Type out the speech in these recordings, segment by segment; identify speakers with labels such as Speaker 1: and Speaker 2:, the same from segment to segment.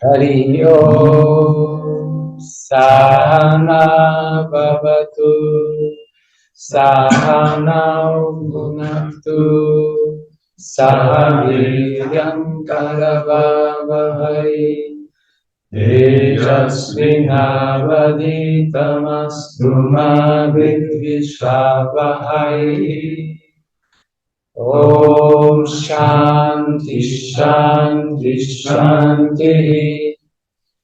Speaker 1: Hari Om Sahana Bhavatu Sahana Bhunaktu Sahaviryam Karavavahai Tejasvinavaditamastu ma vidvishavahai. Om Shanti Shanti Shanti.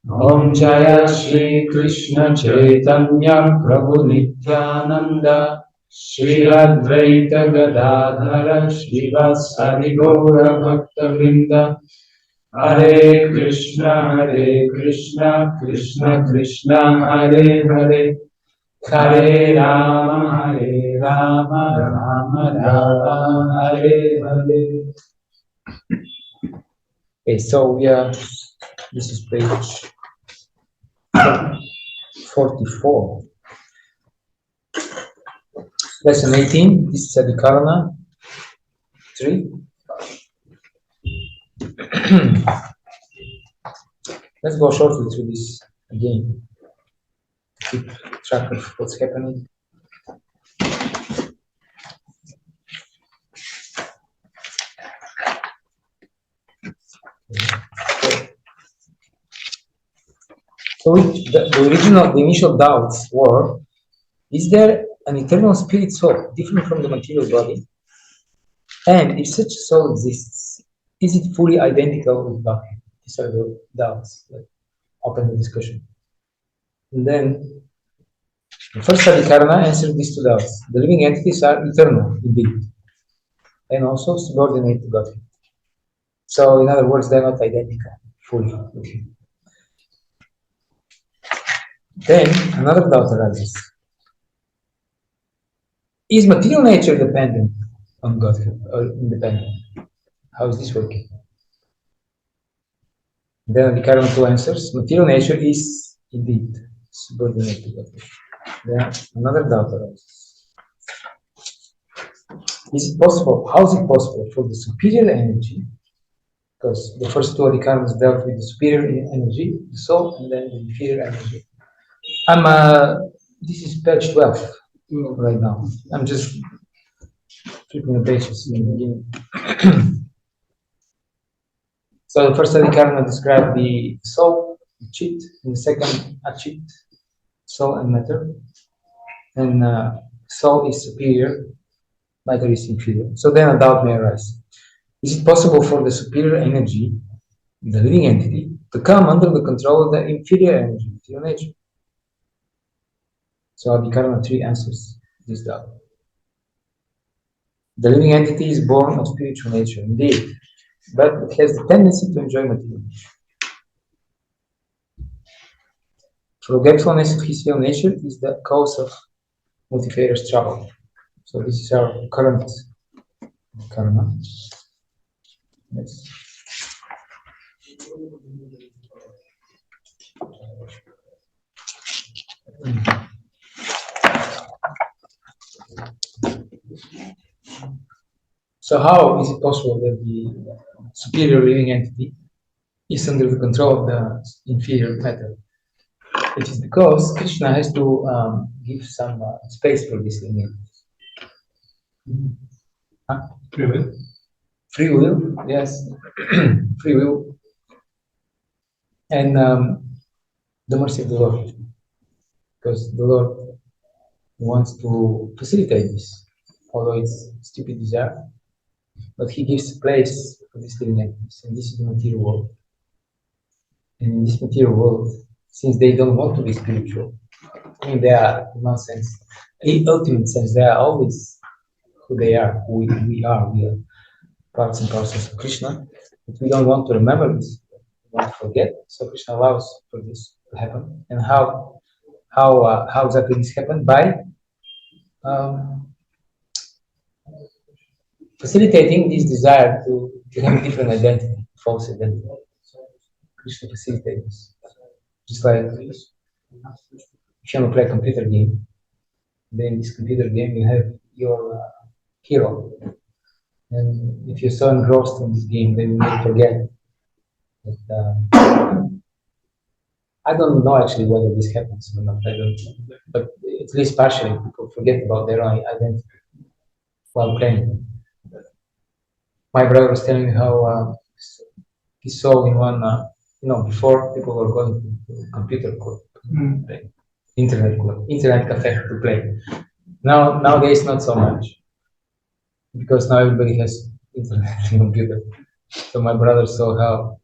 Speaker 1: Om Jaya Shri Krishna Chaitanya Prabhu Nityananda Shri Advaita Gadadhara Srivasadi Gaura Bhakta Vrinda. Hare Krishna Krishna Krishna Hare Hare Hare Rama Rama Rama Hare Hare. Okay, so this is page 44. Lesson 18, this is Adhikarana 3. Let's go shortly through this again. Keep track of what's happening. So the initial doubts were, is there an eternal spirit soul different from the material body? And if such a soul exists, is it fully identical with Bhakti? These are the doubts that open the discussion. And then the first Adhikarana answered these two doubts. The living entities are eternal, indeed, and also subordinate to Godhead. So, in other words, they're not identical fully with Him. Then another doubt arises. Is material nature dependent on Godhead or independent? How is this working? And then Adhikarana 2 answers, material nature is indeed subordinate to Godhead. Then another doubt arises. Is it possible? How is it possible for the superior energy? Because the first two Adhikaranas dealt with the superior energy, the soul, and then the inferior energy. This is page 12 right now. I'm just flipping the pages in the beginning. So the first Adhikarana described the soul, the chit, and the second achit, soul and matter. And soul is superior, matter is inferior. So then a doubt may arise. Is it possible for the superior energy, the living entity, to come under the control of the inferior energy, material nature? So Adhikarana 3 answers this doubt. The living entity is born of spiritual nature, indeed, but it has the tendency to enjoy material nature. Forgetfulness of his real nature is the cause of multifarious trouble. So this is our current karma. Yes. So how is it possible that the superior living entity is under the control of the inferior matter? It is because Krishna has to give some space for this living entity. Huh? Free will? Free will, yes. Free will. And the mercy of the Lord. Because the Lord wants to facilitate this, although it's stupid desire. But He gives place for this living entities, and this is the material world. And in this material world, since they don't want to be spiritual, I mean, they are, in one sense, in ultimate sense, they are always who they are, who we are. We are parts and parcels of Krishna, but we don't want to remember this. We want to forget. So Krishna allows for this to happen. And how exactly this happened? By facilitating this desire to have a different identity, false identity. Krishna facilitates this. Just like if you want to play a computer game, then in this computer game you have your hero. And if you're so engrossed in this game, then you may forget But, I don't know actually whether this happens or not. I don't, but at least partially, people forget about their own identity while playing. My brother was telling me how he saw in one, before people were going to computer club, internet cafe to play. Nowadays, not so much, because now everybody has internet and computer. So my brother saw how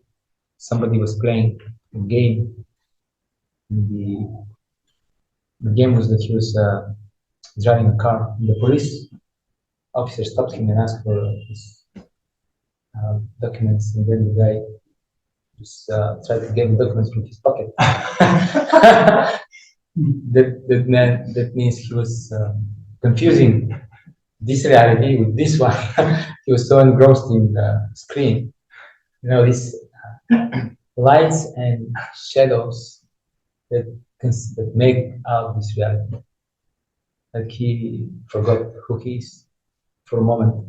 Speaker 1: somebody was playing a game. The game was that he was driving a car, and the police officer stopped him and asked for his documents, and then the guy just tried to get the documents from his pocket. that means he was confusing this reality with this one. He was so engrossed in the screen. These lights and shadows that make out this reality. Like he forgot who he is for a moment.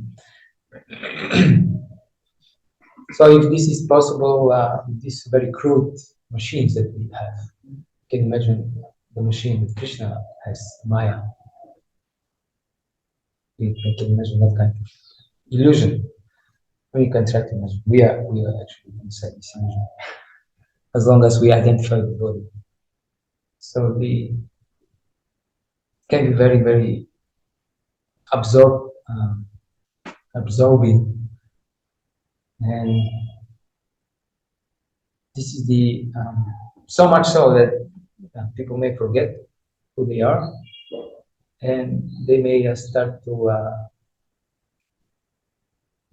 Speaker 1: So if this is possible, these very crude machines that we have, you can imagine the machine that Krishna has, Maya. You can imagine what kind of illusion. We can try to imagine. We are actually inside this illusion, as long as we identify the body. So it can be very, very absorbing, and this is the so much so that people may forget who they are, and they may start to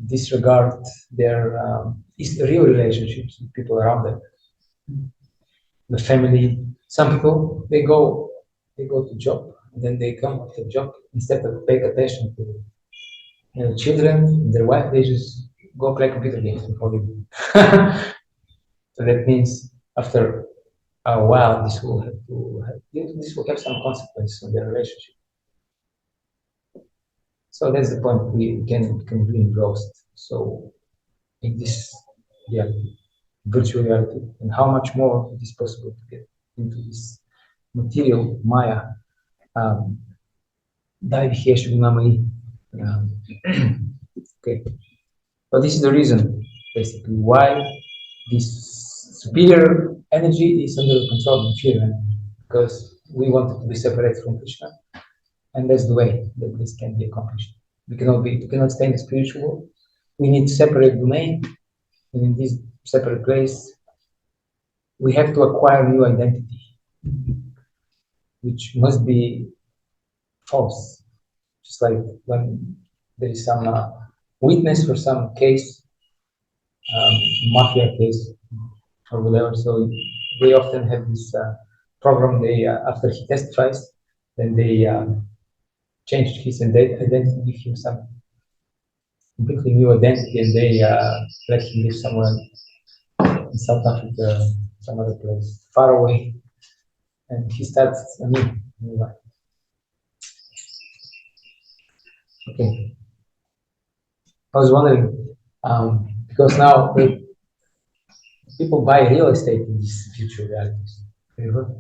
Speaker 1: disregard their real relationships with people around them, the family. Some people they go to job, and then they come after job, instead of paying attention to children, their wife, they just go play computer games and forget. So that means after a while, this will have some consequence on their relationship. So that's the point. We can be engrossed. So in this reality, virtual reality, and how much more it is possible to get into this material Maya. Okay. But this is the reason, basically, why this superior energy is under the control of inferior energy, because we wanted to be separate from Krishna, and that's the way that this can be accomplished. We cannot stay in the spiritual world. We need to separate domain, and in this separate place, we have to acquire new identity, which must be false. Just like when there is some witness for some case, mafia case or whatever, so they often have this program. They after he testifies, then they change his identity, give him some completely new identity, and they let him live somewhere in South Africa, some other place far away, and he starts a new life. Okay, I was wondering, because now people buy real estate in these future realities. Have you heard?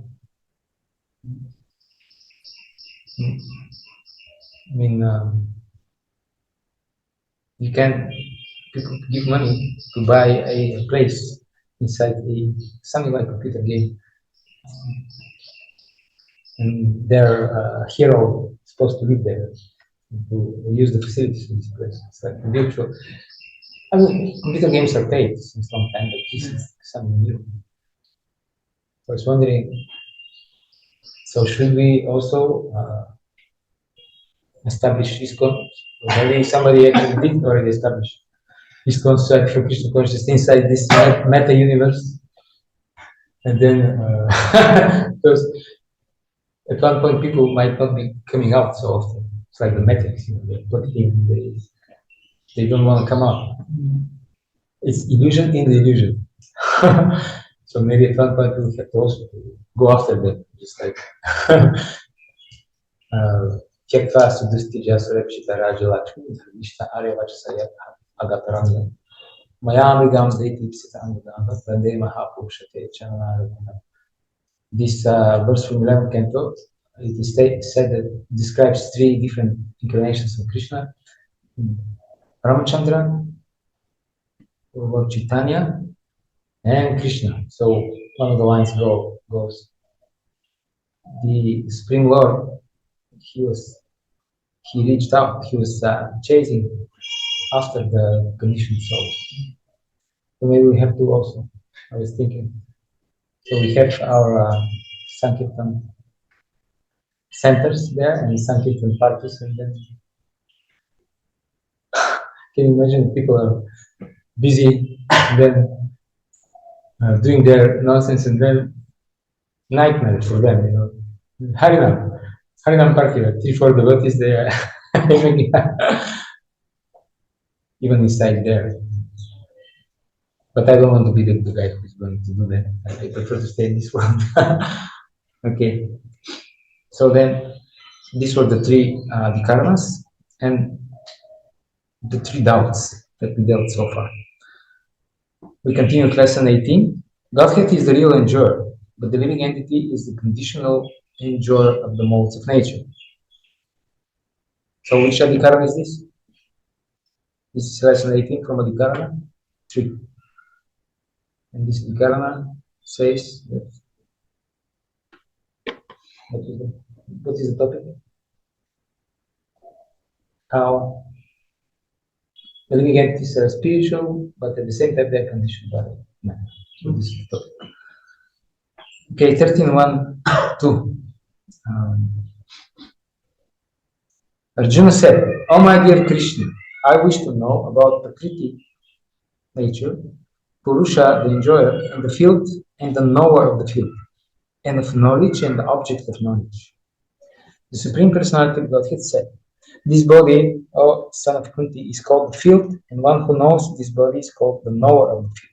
Speaker 1: I mean, people give money to buy a place inside something like a computer game, and their hero is supposed to live there, to use the facilities in this place. It's like a virtual. I mean, computer games are paid since long time, but this is something new. So I was wondering, so should we also establish ISKCON? Maybe somebody actually did already establish ISKCON Society for Krishna Consciousness inside this meta universe, and then because at one point people might not be coming out so often. It's like the metrics, they're plugged in, they don't want to come out. It's illusion in the illusion. So maybe at one point we'll have to also go after them, just like Mayamigam Deitipsitangadana, Vande Mahapurushate Chananarana. This verse from 11th canto, it is said that describes three different incarnations of Krishna: Ramachandra, Lord Chaitanya, and Krishna. So one of the lines goes, the Supreme Lord, he reached out, he was chasing after the conditioned souls. So maybe we have to also, I was thinking, so we have our Sankirtan centers there and Sankirtan parties, and then can you imagine people are busy, and then doing their nonsense, and then nightmare for them, you know. Harinam party, 3-4 devotees there, even inside there. But I don't want to be the guy who's going to do that. I prefer to stay in this world. Okay. So then, these were the three vikarmas and the three doubts that we dealt so far. We continue with lesson 18. Godhead is the real enjoyer, but the living entity is the conditional enjoyer of the modes of nature. So which adhikarana is this? This is lesson 18 from adhikarana 3. And this adhikarana says that what is the topic? How the living entities are spiritual, but at the same time they're conditioned by matter. So this is the topic. Okay, 13.1, 2. Arjuna said, "Oh my dear Krishna, I wish to know about Prakriti, nature, Purusha, the enjoyer, and the field, and the knower of the field, and of knowledge and the object of knowledge." The Supreme Personality of Godhead said, "This body, O son of Kunti, is called the field, and one who knows this body is called the knower of the field."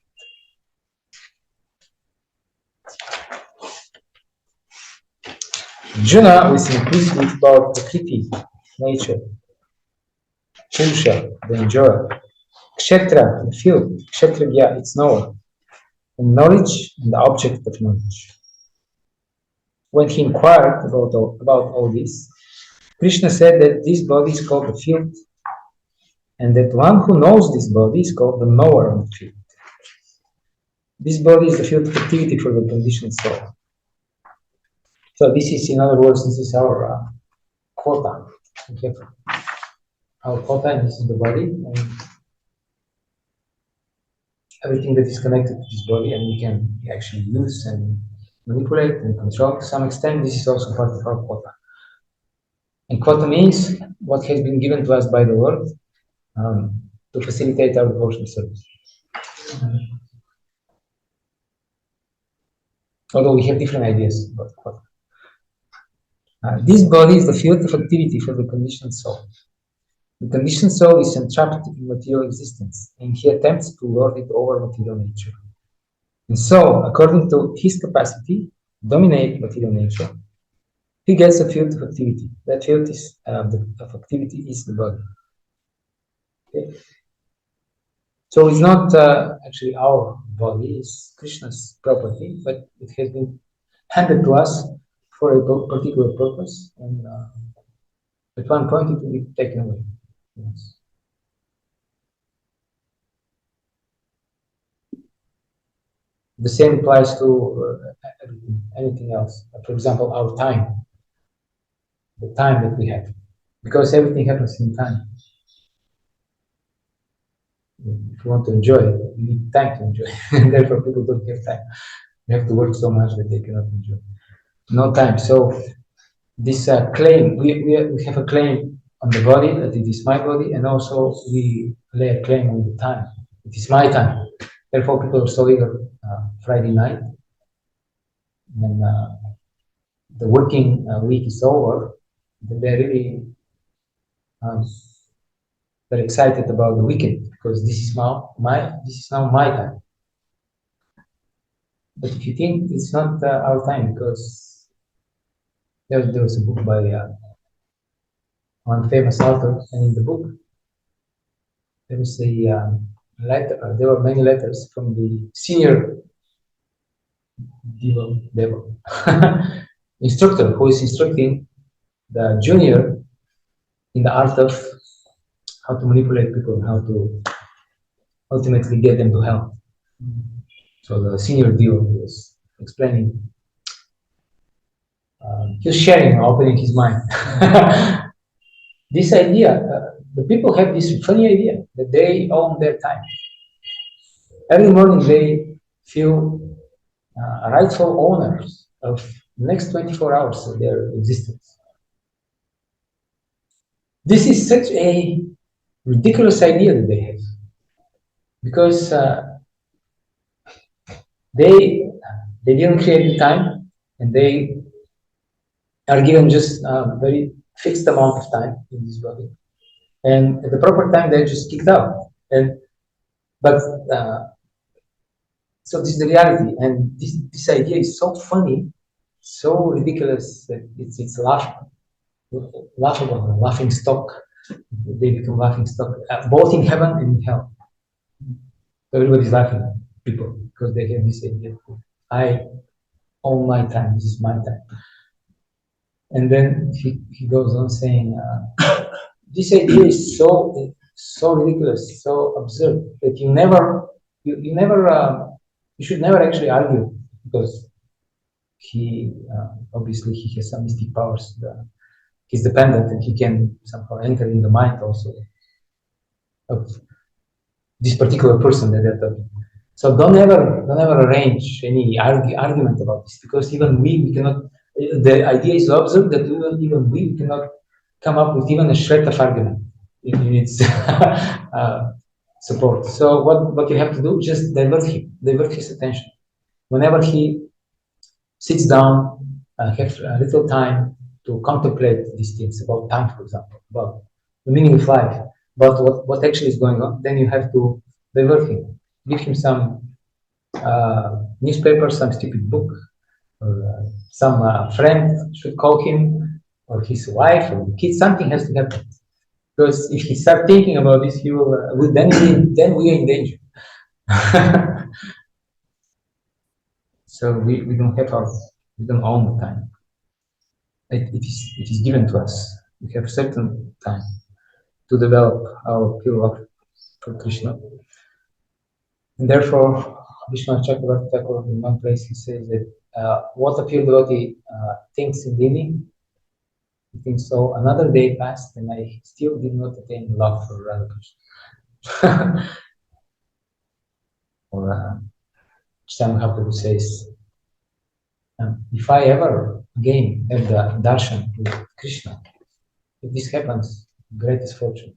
Speaker 1: Arjuna was inquisitive about Prakriti, nature, Purusha, the enjoyer, Kshetra, the field, Kshetragya, its knower, and knowledge and the object of knowledge. When he inquired about all this, Krishna said that this body is called the field, and that one who knows this body is called the knower of the field. This body is the field of activity for the conditioned soul. So this is, in other words, this is our quota. Okay. Our quota, and this is the body, and everything that is connected to this body, and we can actually use and manipulate and control to some extent. This is also part of our quota. And quota means what has been given to us by the Lord to facilitate our devotional service. Although we have different ideas about quota. This body is the field of activity for the conditioned soul. The conditioned soul is entrapped in material existence, and he attempts to lord it over material nature. And so, according to his capacity to dominate material nature, he gets a field of activity. That field of activity is the body. Okay? So it's not actually our body, it's Krishna's property, but it has been handed to us for a particular purpose, and at one point it will be taken away. Yes. The same applies to anything else. For example, our time, the time that we have, because everything happens in time. If you want to enjoy it, you need time to enjoy it. And therefore people don't have time. They have to work so much that they cannot enjoy. No time. So this claim, we have a claim on the body, that it is my body, and also we lay a claim on the time. It is my time. Therefore people are so eager Friday night, when the working week is over, then they're really they're excited about the weekend, because this is now my time. But if you think, it's not our time, because there was a book by one famous author, and in the book there is a letter. There were many letters from the senior devil instructor who is instructing the junior in the art of how to manipulate people, how to ultimately get them to hell. So the senior devil was explaining, he was sharing, opening his mind. This idea, the people have this funny idea that they own their time. Every morning they feel rightful owners of the next 24 hours of their existence. This is such a ridiculous idea that they have, because they didn't create the time, and they are given just a very fixed amount of time in this body, and at the proper time they're just kicked out. But so this is the reality, and this idea is so funny, so ridiculous that it's laughable, laughing stock. They become laughing stock, both in heaven and in hell. Everybody's laughing at people because they have this idea: I own my time. This is my time. And then he goes on saying, this idea is so ridiculous, so absurd that you should never actually argue, because he obviously he has some mystic powers. He's dependent, and he can somehow enter in the mind also of this particular person at that time. So don't ever arrange any argument about this, because even we cannot. The idea is so absurd that even we cannot come up with even a shred of argument in its support. So what you have to do, just divert his attention. Whenever he sits down, have a little time to contemplate these things about time, for example, about the meaning of life, about what actually is going on, then you have to divert him. Give him some newspaper, some stupid book, or some friend should call him, or his wife, or kids. Something has to happen, because if he starts thinking about this, he will. Then we are in danger. So we don't own the time. It is given to us. We have certain time to develop our pure love for Krishna, and therefore Vishnu Chakravarti in one place he says that what a pure devotee thinks in living, he thinks, so another day passed and I still did not attain love for Radha Krishna. Or Chaitanya Mahaprabhu says, if I ever again have the darshan with Krishna, if this happens, greatest fortune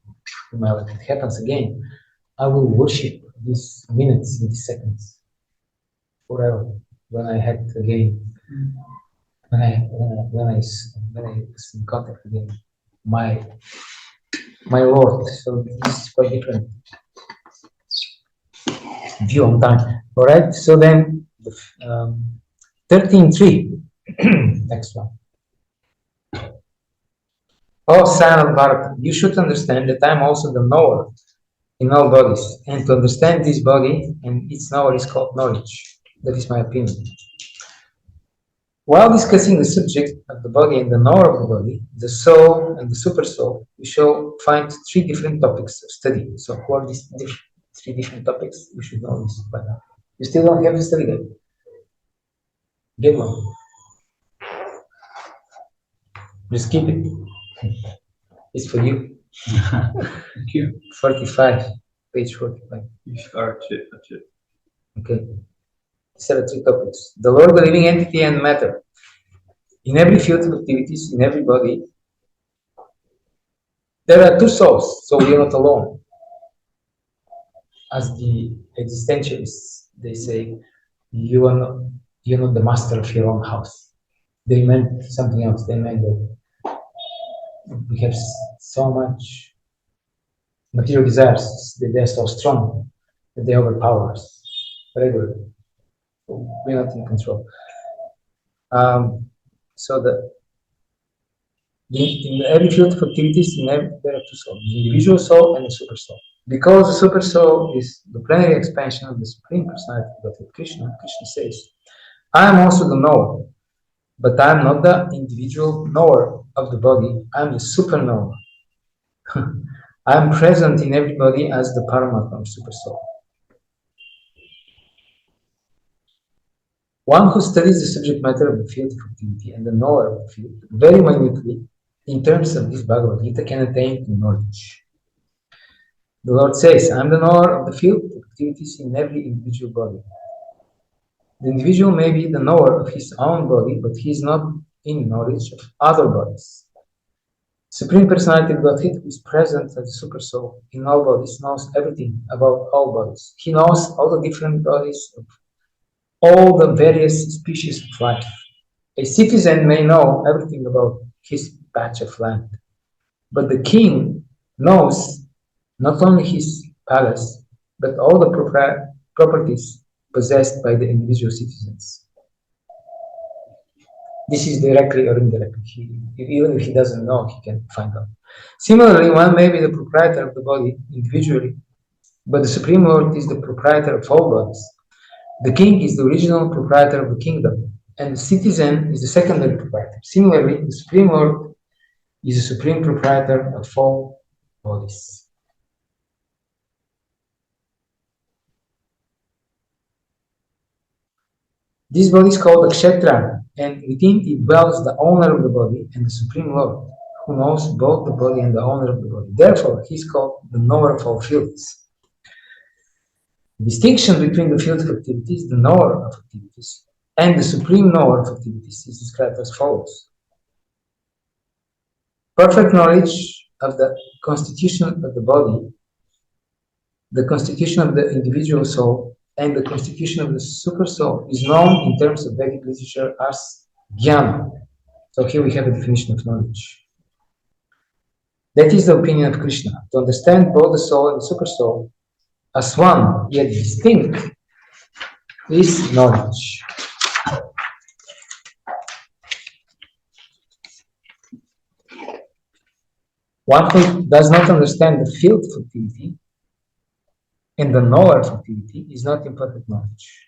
Speaker 1: in my life, it happens again, I will worship these minutes and these seconds forever. When I had again, when I was in contact again, my Lord. So this is quite different view on time. All right. So then, 13.3. Next one. Oh, son of Bharata, you should understand that I am also the knower in all bodies, and to understand this body and its knower is called knowledge. That is my opinion. While discussing the subject of the body and the knower of the body, the soul and the super soul, we shall find three different topics of study. So, what are these three different topics? You should know this by now. You still don't have the study guide? Get one. Just keep it. It's for you.
Speaker 2: Thank you.
Speaker 1: 45, page 45.
Speaker 2: You start it. That's it.
Speaker 1: Okay. These are the three topics. The Lord, the living entity, and matter. In every field of activities, in every body, there are two souls, so we are not alone. As the existentialists, they say, you're not the master of your own house. They meant something else. They meant that we have so much material desires that they're so strong that they overpower us regularly. We're not in control. So in every field of activities, there are two souls: the individual soul and the super soul. Because the super soul is the plenary expansion of the Supreme Personality of Godhead Krishna, Krishna says, I am also the knower, but I am not the individual knower of the body, I am the super knower. I am present in everybody as the Paramatma, super soul. One who studies the subject matter of the field of activity and the knower of the field very minutely, in terms of this Bhagavad-gita, can attain to knowledge. The Lord says, I am the knower of the field of activities in every individual body. The individual may be the knower of his own body, but he is not in knowledge of other bodies. Supreme Personality of Godhead, who is present as the Super Soul in all bodies, knows everything about all bodies. He knows all the different bodies of all the various species of life. A citizen may know everything about his patch of land, but the king knows not only his palace, but all the properties possessed by the individual citizens. This is directly or indirectly. Even if he doesn't know, he can find out. Similarly, one may be the proprietor of the body individually, but the Supreme Lord is the proprietor of all bodies. The king is the original proprietor of the kingdom, and the citizen is the secondary proprietor. Similarly, the Supreme Lord is the supreme proprietor of all bodies. This body is called a kshetra, and within it dwells the owner of the body and the Supreme Lord, who knows both the body and the owner of the body. Therefore, he is called the knower of all fields. The distinction between the field of activities, the knower of activities, and the supreme knower of activities is described as follows. Perfect knowledge of the constitution of the body, the constitution of the individual soul, and the constitution of the super soul is known in terms of Vedic literature as jnana. So here we have a definition of knowledge. That is the opinion of Krishna. To understand both the soul and the super soul as one, yet distinct, is knowledge. One who does not understand the field of activity and the knower of activity is not in perfect knowledge.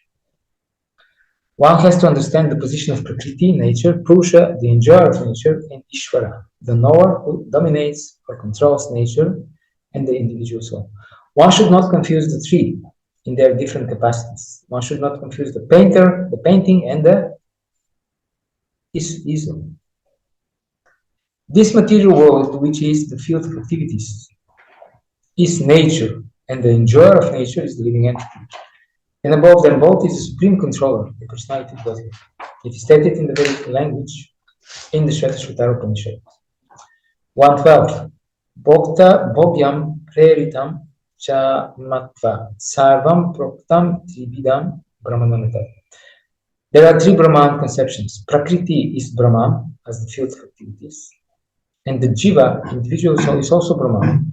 Speaker 1: One has to understand the position of Prakriti, nature, Purusha, the enjoyer of nature, and Ishvara, the knower who dominates or controls nature and the individual soul. One should not confuse the three in their different capacities. One should not confuse the painter, the painting, and the easel. This material world, which is the field of activities, is nature, and the enjoyer of nature is the living entity. And above them both is the supreme controller, the personality of Godhead. It is stated in the Vedic language in the Śāstra-cakṣuṣā Upanishad. 112. Bhokta bhogyam preritam cha matva sarvam proktam tribidam brahmanamita. There are three Brahman conceptions. Prakriti is Brahman as the field of activities, and the jiva, individual soul, is also Brahman.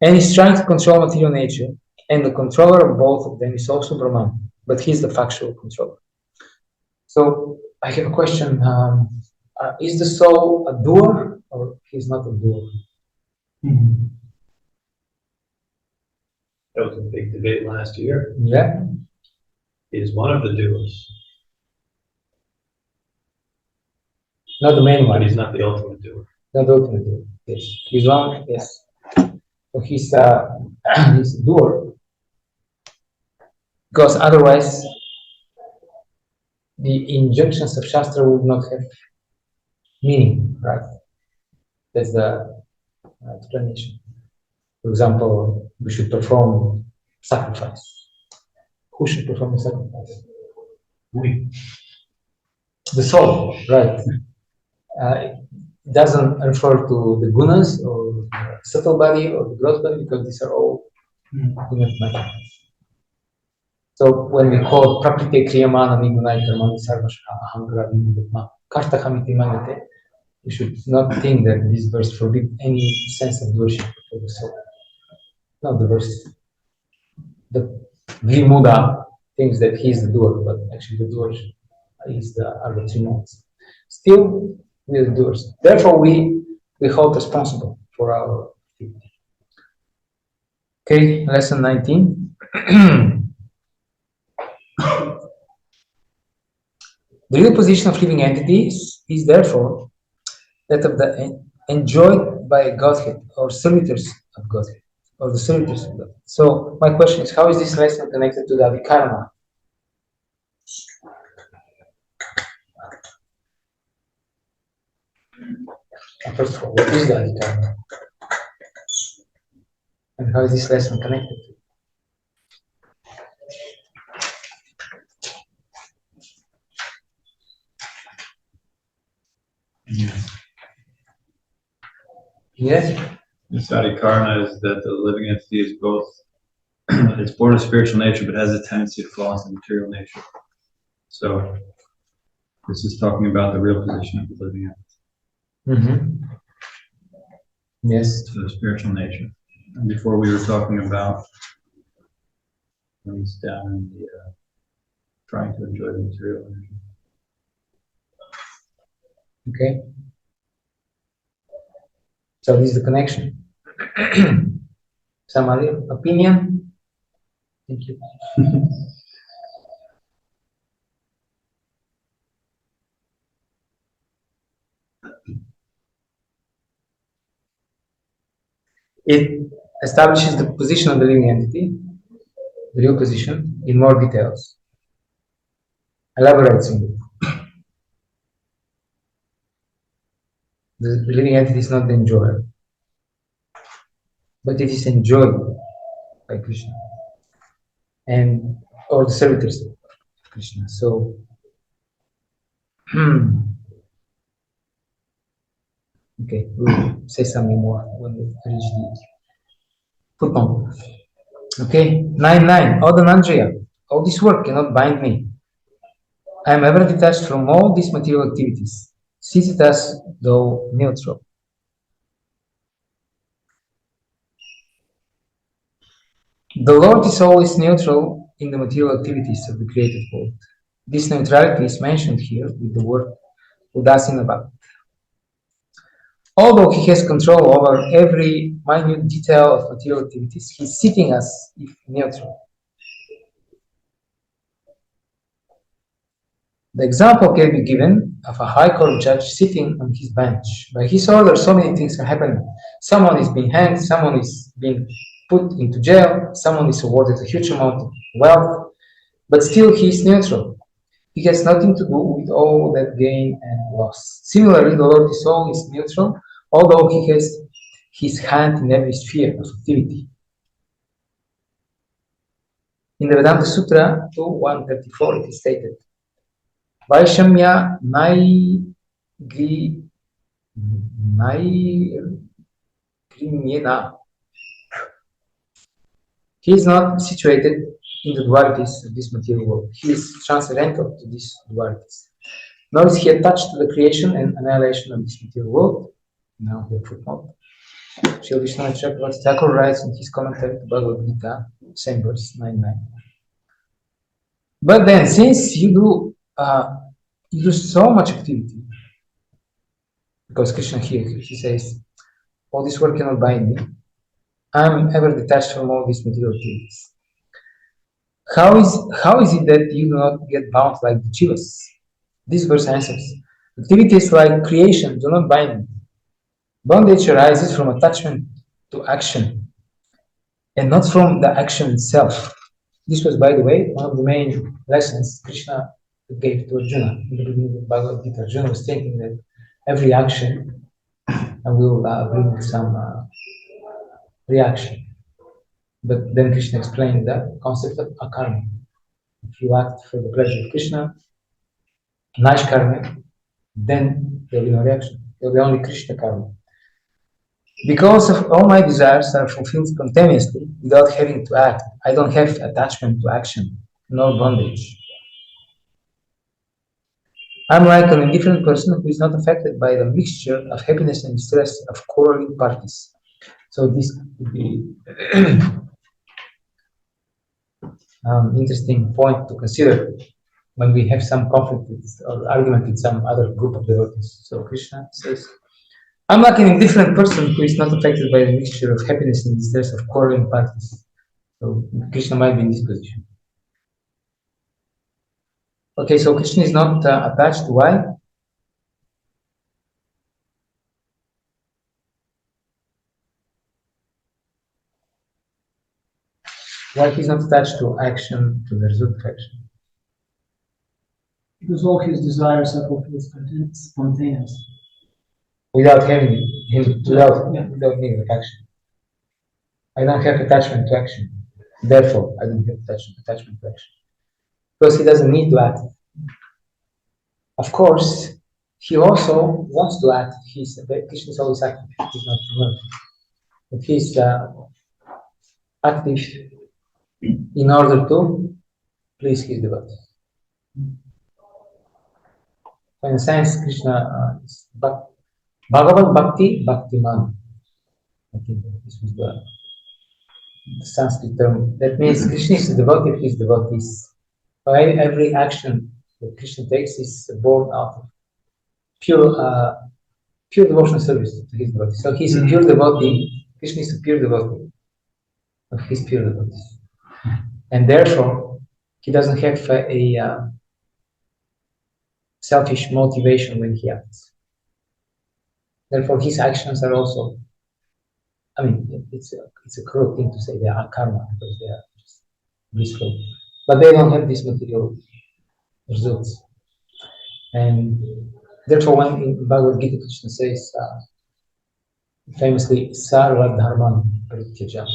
Speaker 1: And he's trying to control material nature, and the controller of both of them is also Brahman, but he's the factual controller. So I have a question. Is the soul a doer, or he's not a doer?
Speaker 2: That was a big debate last year.
Speaker 1: Yeah.
Speaker 2: He is one of the doers,
Speaker 1: Not the main one.
Speaker 2: but he's not the ultimate doer.
Speaker 1: Not the ultimate doer. Yes. He's one, yes. So he's a doer. Because otherwise, the injunctions of Shastra would not have meaning, right? That's the explanation. For example, we should perform sacrifice. Who should perform the sacrifice?
Speaker 2: We.
Speaker 1: The soul, right? It doesn't refer to the gunas or the subtle body or the gross body, because these are all inert matter. So when we quote prakriti kriyamana nigunai karmani sarvasha ahangara vinudutma kartahamiti manate, we should not think that this verse forbids any sense of worship for the soul. Not the verse. The Vimuda thinks that he is the doer, but actually the doer is are the three modes. Still, we are the doers. Therefore, we hold responsible for our activity. Okay, lesson 19. The real position of living entities is therefore that of the enjoyed by Godhead or servitors of Godhead, or the servitors of Godhead. So my question is, how is this lesson connected to the Avikarma? First of all, what is the Avikarma? And how is this lesson connected to it? Yes?
Speaker 3: The Sadikarna is that the living entity is both, it's born of spiritual nature, but has a tendency to fall into material nature. So, this is talking about the real position of the living entity.
Speaker 1: Mm-hmm. Yes.
Speaker 3: To the spiritual nature. And before we were talking about when he's down in the, trying to enjoy the material energy.
Speaker 1: Okay. So this is the connection. Some other opinion? Thank you. It establishes the position of the living entity, the real position, in more details. Elaborates on it. The living entity is not the enjoyer, but it is enjoyed by Krishna and or the servitors of Krishna. So okay, we'll say something more when we reach the footnote. Okay, 9.9. O Dhananjaya, all this work cannot bind me. I am ever detached from all these material activities, seated as though neutral. The Lord is always neutral in the material activities of the created world. This neutrality is mentioned here with the word udasinabha. Although he has control over every minute detail of material activities, he is sitting as if neutral. The example can be given of a high court judge sitting on his bench. By his order, so many things are happening. Someone is being hanged, someone is being put into jail, someone is awarded a huge amount of wealth, but still he is neutral. He has nothing to do with all that gain and loss. Similarly, the Lord is always neutral, although he has his hand in every sphere of activity. In the Vedanta Sutra 2.134, it is stated, Vaishamya Naigrinyena. He is not situated in the dualities of this material world. He is transcendental to these dualities. Nor is he attached to the creation and annihilation of this material world. Now the footnote. Srila Vishwanath Chakravarti Thakur writes in his commentary to Bhagavad-gītā, same verse, 9.9. But then, since you do so much activity, because Krishna here, he says, all this work cannot bind me. I'm ever detached from all these material activities. How is it that you do not get bound like the Jivas? This verse answers, activities like creation do not bind me. Bondage arises from attachment to action and not from the action itself. This was, by the way, one of the main lessons Krishna gave to Arjuna in the beginning of Bhagavad-gītā. Arjuna was thinking that every action will bring some reaction. But then Krishna explained the concept of akarma. If you act for the pleasure of Krishna, nice karma, then there will be no reaction. There will be only Krishna karma. Because of all my desires are fulfilled spontaneously without having to act, I don't have attachment to action, nor bondage. I'm like an indifferent person who is not affected by the mixture of happiness and distress of quarreling parties. So this would be interesting point to consider when we have some conflict with, or argument with some other group of devotees. So Krishna says, I'm like an indifferent person who is not affected by the mixture of happiness and distress of quarreling parties. So Krishna might be in this position. Okay, so Krishna is not attached. Why? Why he's not attached to action, to the result of action?
Speaker 4: Because all his desires are fulfilled spontaneous.
Speaker 1: Without having him, without needing action. I don't have attachment to action. Therefore, I don't have attachment to action. Because he doesn't need to act. Of course, he also wants to act. Krishna is always active. He's not removed. But he's active in order to please his devotees. So in a sense, Krishna is Bhagavad Bhakti Bhaktiman. I think this was the Sanskrit term. That means Krishna is the devotee of his devotees. So every action that Krishna takes is born out of pure devotional service to his devotees. So he's a pure devotee. Krishna is a pure devotee of his pure devotees. And therefore, he doesn't have a selfish motivation when he acts. Therefore, his actions are also, I mean, it's a cruel thing to say they are karma because they are just blissful, but they don't have these material results. And therefore, when in Bhagavad-gītā Krishna says famously, Sarva Dharman Prityaja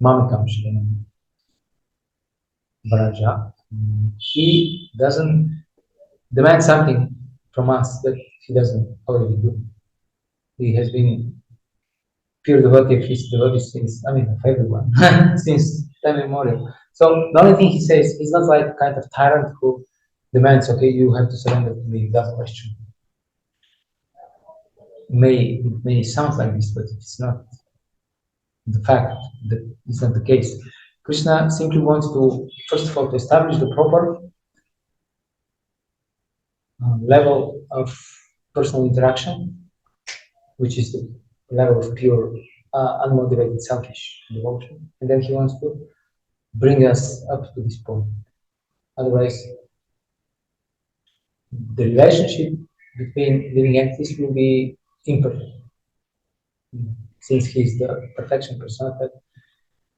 Speaker 1: Mamikam Shrinam Vraja, he doesn't demand something from us that he doesn't already do. He has been pure devotee of his devotees since, of everyone, since time immemorial. So the only thing he says, he's not like a kind of tyrant who demands, okay, you have to surrender to me without question. It may sound like this, but it's not the fact that it's not the case. Krishna simply wants to, first of all, to establish the proper level of personal interaction, which is the level of pure, unmotivated, selfish devotion. And then he wants to bring us up to this point. Otherwise, the relationship between living entities will be imperfect. Since he's the perfection personified,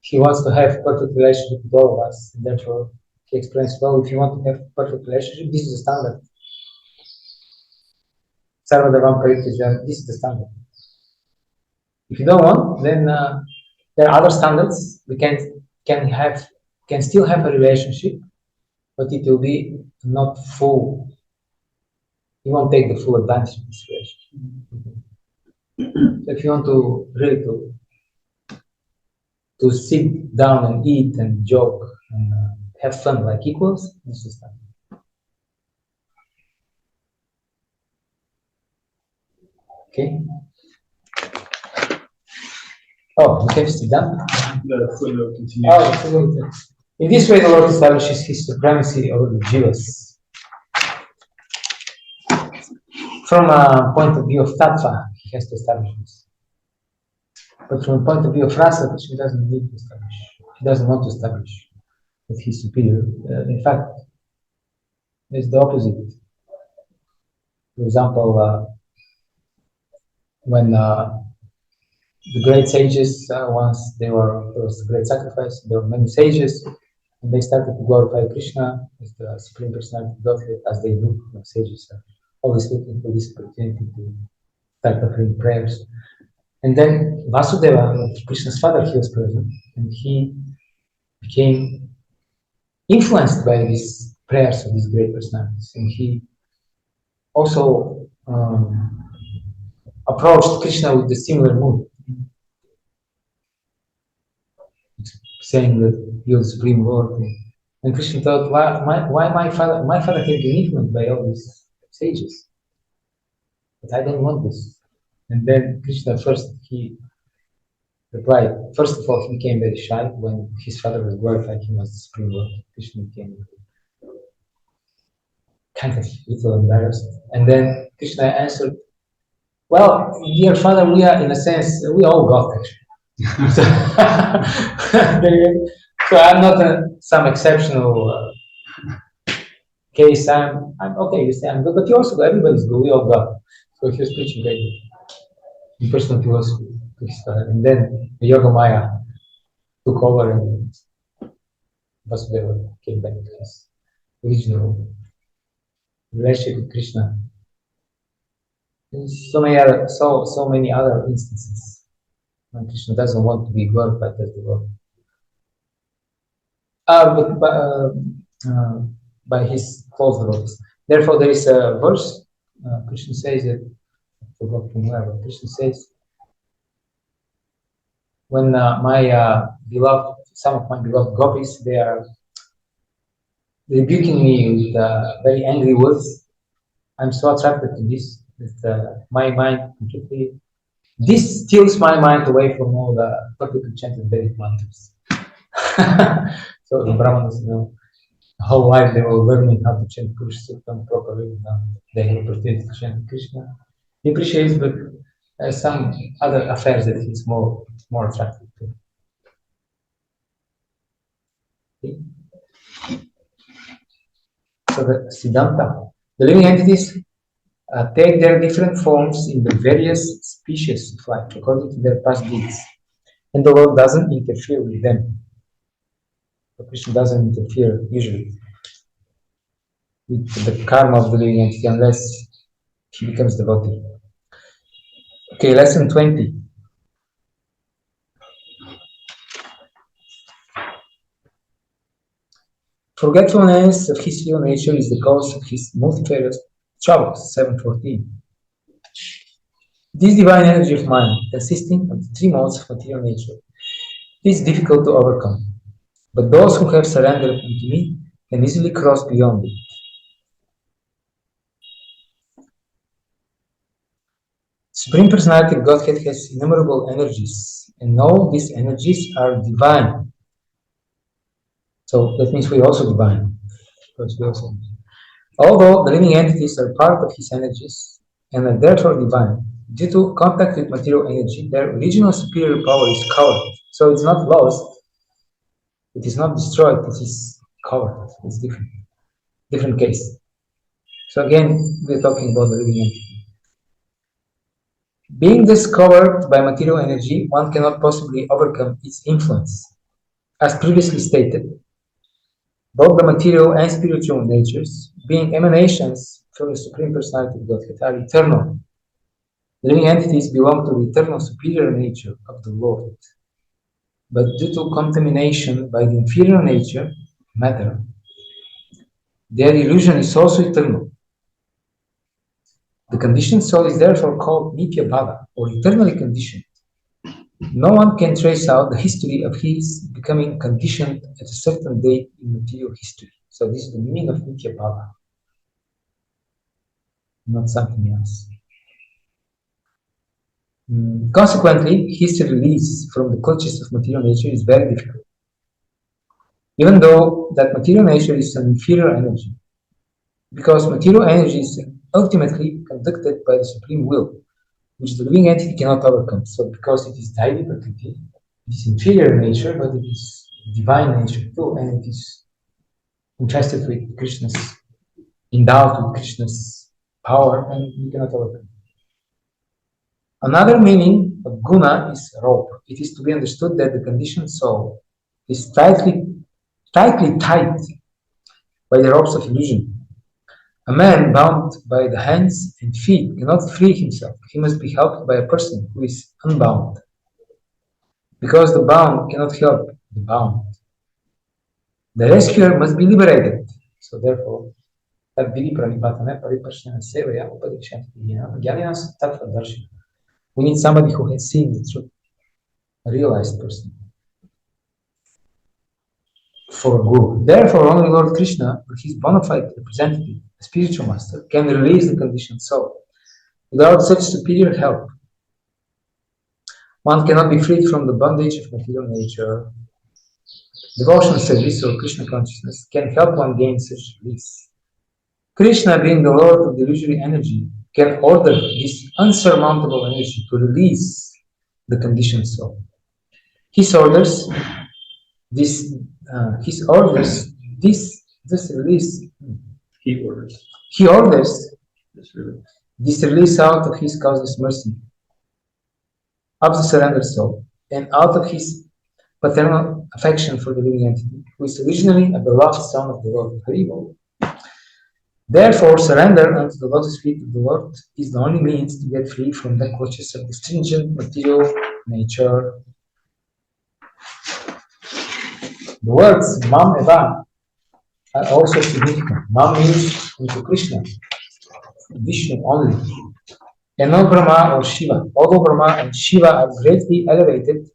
Speaker 1: he wants to have perfect relationship with all of us. And therefore, he explains, well, if you want to have perfect relationship, this is the standard. This is the standard. If you don't want, then there are other standards. We can still have a relationship, but it will be not full. You won't take the full advantage of this relationship. So if you want to really to sit down and eat and joke and have fun like equals, this is the standard. Okay. Oh, okay, still done? In this way, the Lord establishes his supremacy over the jivas. From a point of view of tattva, he has to establish this. But from a point of view of rasa, Krishna doesn't need to establish. He doesn't want to establish that he's superior. In fact, it's the opposite. For example, when the great sages, once there was a great sacrifice, there were many sages, and they started to glorify Krishna as the Supreme Personality of Godhead, as they do. Sages are always looking for this opportunity to start offering prayers. And then Vasudeva, Krishna's father, he was present, and he became influenced by these prayers of these great personalities, and he also approached Krishna with a similar mood, saying that you're the Supreme Lord. And Krishna thought, why my father had been influenced by all these sages, but I don't want this. And then Krishna he replied, first of all, he became very shy when his father was glorified him as the Supreme Lord. Krishna became kind of a little embarrassed. And then Krishna answered Well, dear Father, we are in a sense, we all got actually. So, so I'm not some exceptional case. I'm okay. You say I'm good, but you also got, everybody's good. We all got. So he was preaching great in personal philosophy, and then the Yoga Maya took over, and Vasudeva came back to his original relationship with Krishna. There's so many other instances when Krishna doesn't want to be glorified as the Lord. By his close devotees. Therefore, there is a verse. Krishna says that. I forgot from where, but Krishna says, when some of my beloved gopis, they are rebuking me with very angry words. I'm so attracted to this that my mind completely. This steals my mind away from all the perfectly chanted Vedic mantras. So the Brahmanas, whole life they were learning how to chant Purushottam properly. They have opportunity to chant Krishna. He appreciates, but some other affairs that he's more attracted to. Okay. So the Siddhanta, the living entities take their different forms in the various species of life according to their past deeds, and the Lord doesn't interfere with them. The Krishna doesn't interfere usually with the karma of the living entity unless he becomes devotee. Okay, lesson 20. Forgetfulness of his real nature is the cause of his multifarious troubles. 7:14. This divine energy of mind, consisting of the three modes of material nature, is difficult to overcome. But those who have surrendered unto me can easily cross beyond it. Supreme Personality of Godhead has innumerable energies, and all these energies are divine. So that means we are also divine. Although the living entities are part of his energies and are therefore divine, due to contact with material energy, their original superior power is covered. So it's not lost, it is not destroyed, it is covered. It's different case. So again, we're talking about the living entity. Being discovered by material energy, one cannot possibly overcome its influence. As previously stated, both the material and spiritual natures, being emanations from the Supreme Personality of Godhead, are eternal. Living entities belong to the eternal superior nature of the Lord. But due to contamination by the inferior nature, matter, their illusion is also eternal. The conditioned soul is therefore called Nitya Bhava, or eternally conditioned. No one can trace out the history of his becoming conditioned at a certain date in material history. So this is the meaning of Nitya Bhava, not something else. Consequently, his release from the clutches of material nature is very difficult. Even though that material nature is an inferior energy, because material energy is ultimately conducted by the supreme will, which the living entity cannot overcome. So because it is Daivi Prakriti, it is inferior nature, but it is divine nature too, and it is interested with Krishna's, endowed with Krishna's power, and you cannot overcome. Another meaning of guna is rope. It is to be understood that the conditioned soul is tightly tied by the ropes of illusion. A man bound by the hands and feet cannot free himself. He must be helped by a person who is unbound, because the bound cannot help the bound. The rescuer must be liberated. So therefore, we need somebody who has seen the truth, a realized person, for a guru. Therefore, only Lord Krishna, or his bona fide representative, the spiritual master, can release the conditioned soul. Without such superior help, one cannot be freed from the bondage of material nature. Devotional service or Krishna consciousness can help one gain such release. Krishna, being the Lord of the illusory energy, can order this unsurmountable energy to release the conditioned soul. His orders this release.
Speaker 3: He orders
Speaker 1: He orders
Speaker 3: this release.
Speaker 1: this release out of his causeless mercy of the surrendered soul, and out of his paternal affection for the living entity, who is originally a beloved son of the Lord. Therefore, surrender unto the lotus feet of the Lord is the only means to get free from the clutches of the stringent material nature. The words Mam Eva are also significant. Mam means into Krishna, Vishnu only, and not Brahma or Shiva. Although Brahma and Shiva are greatly elevated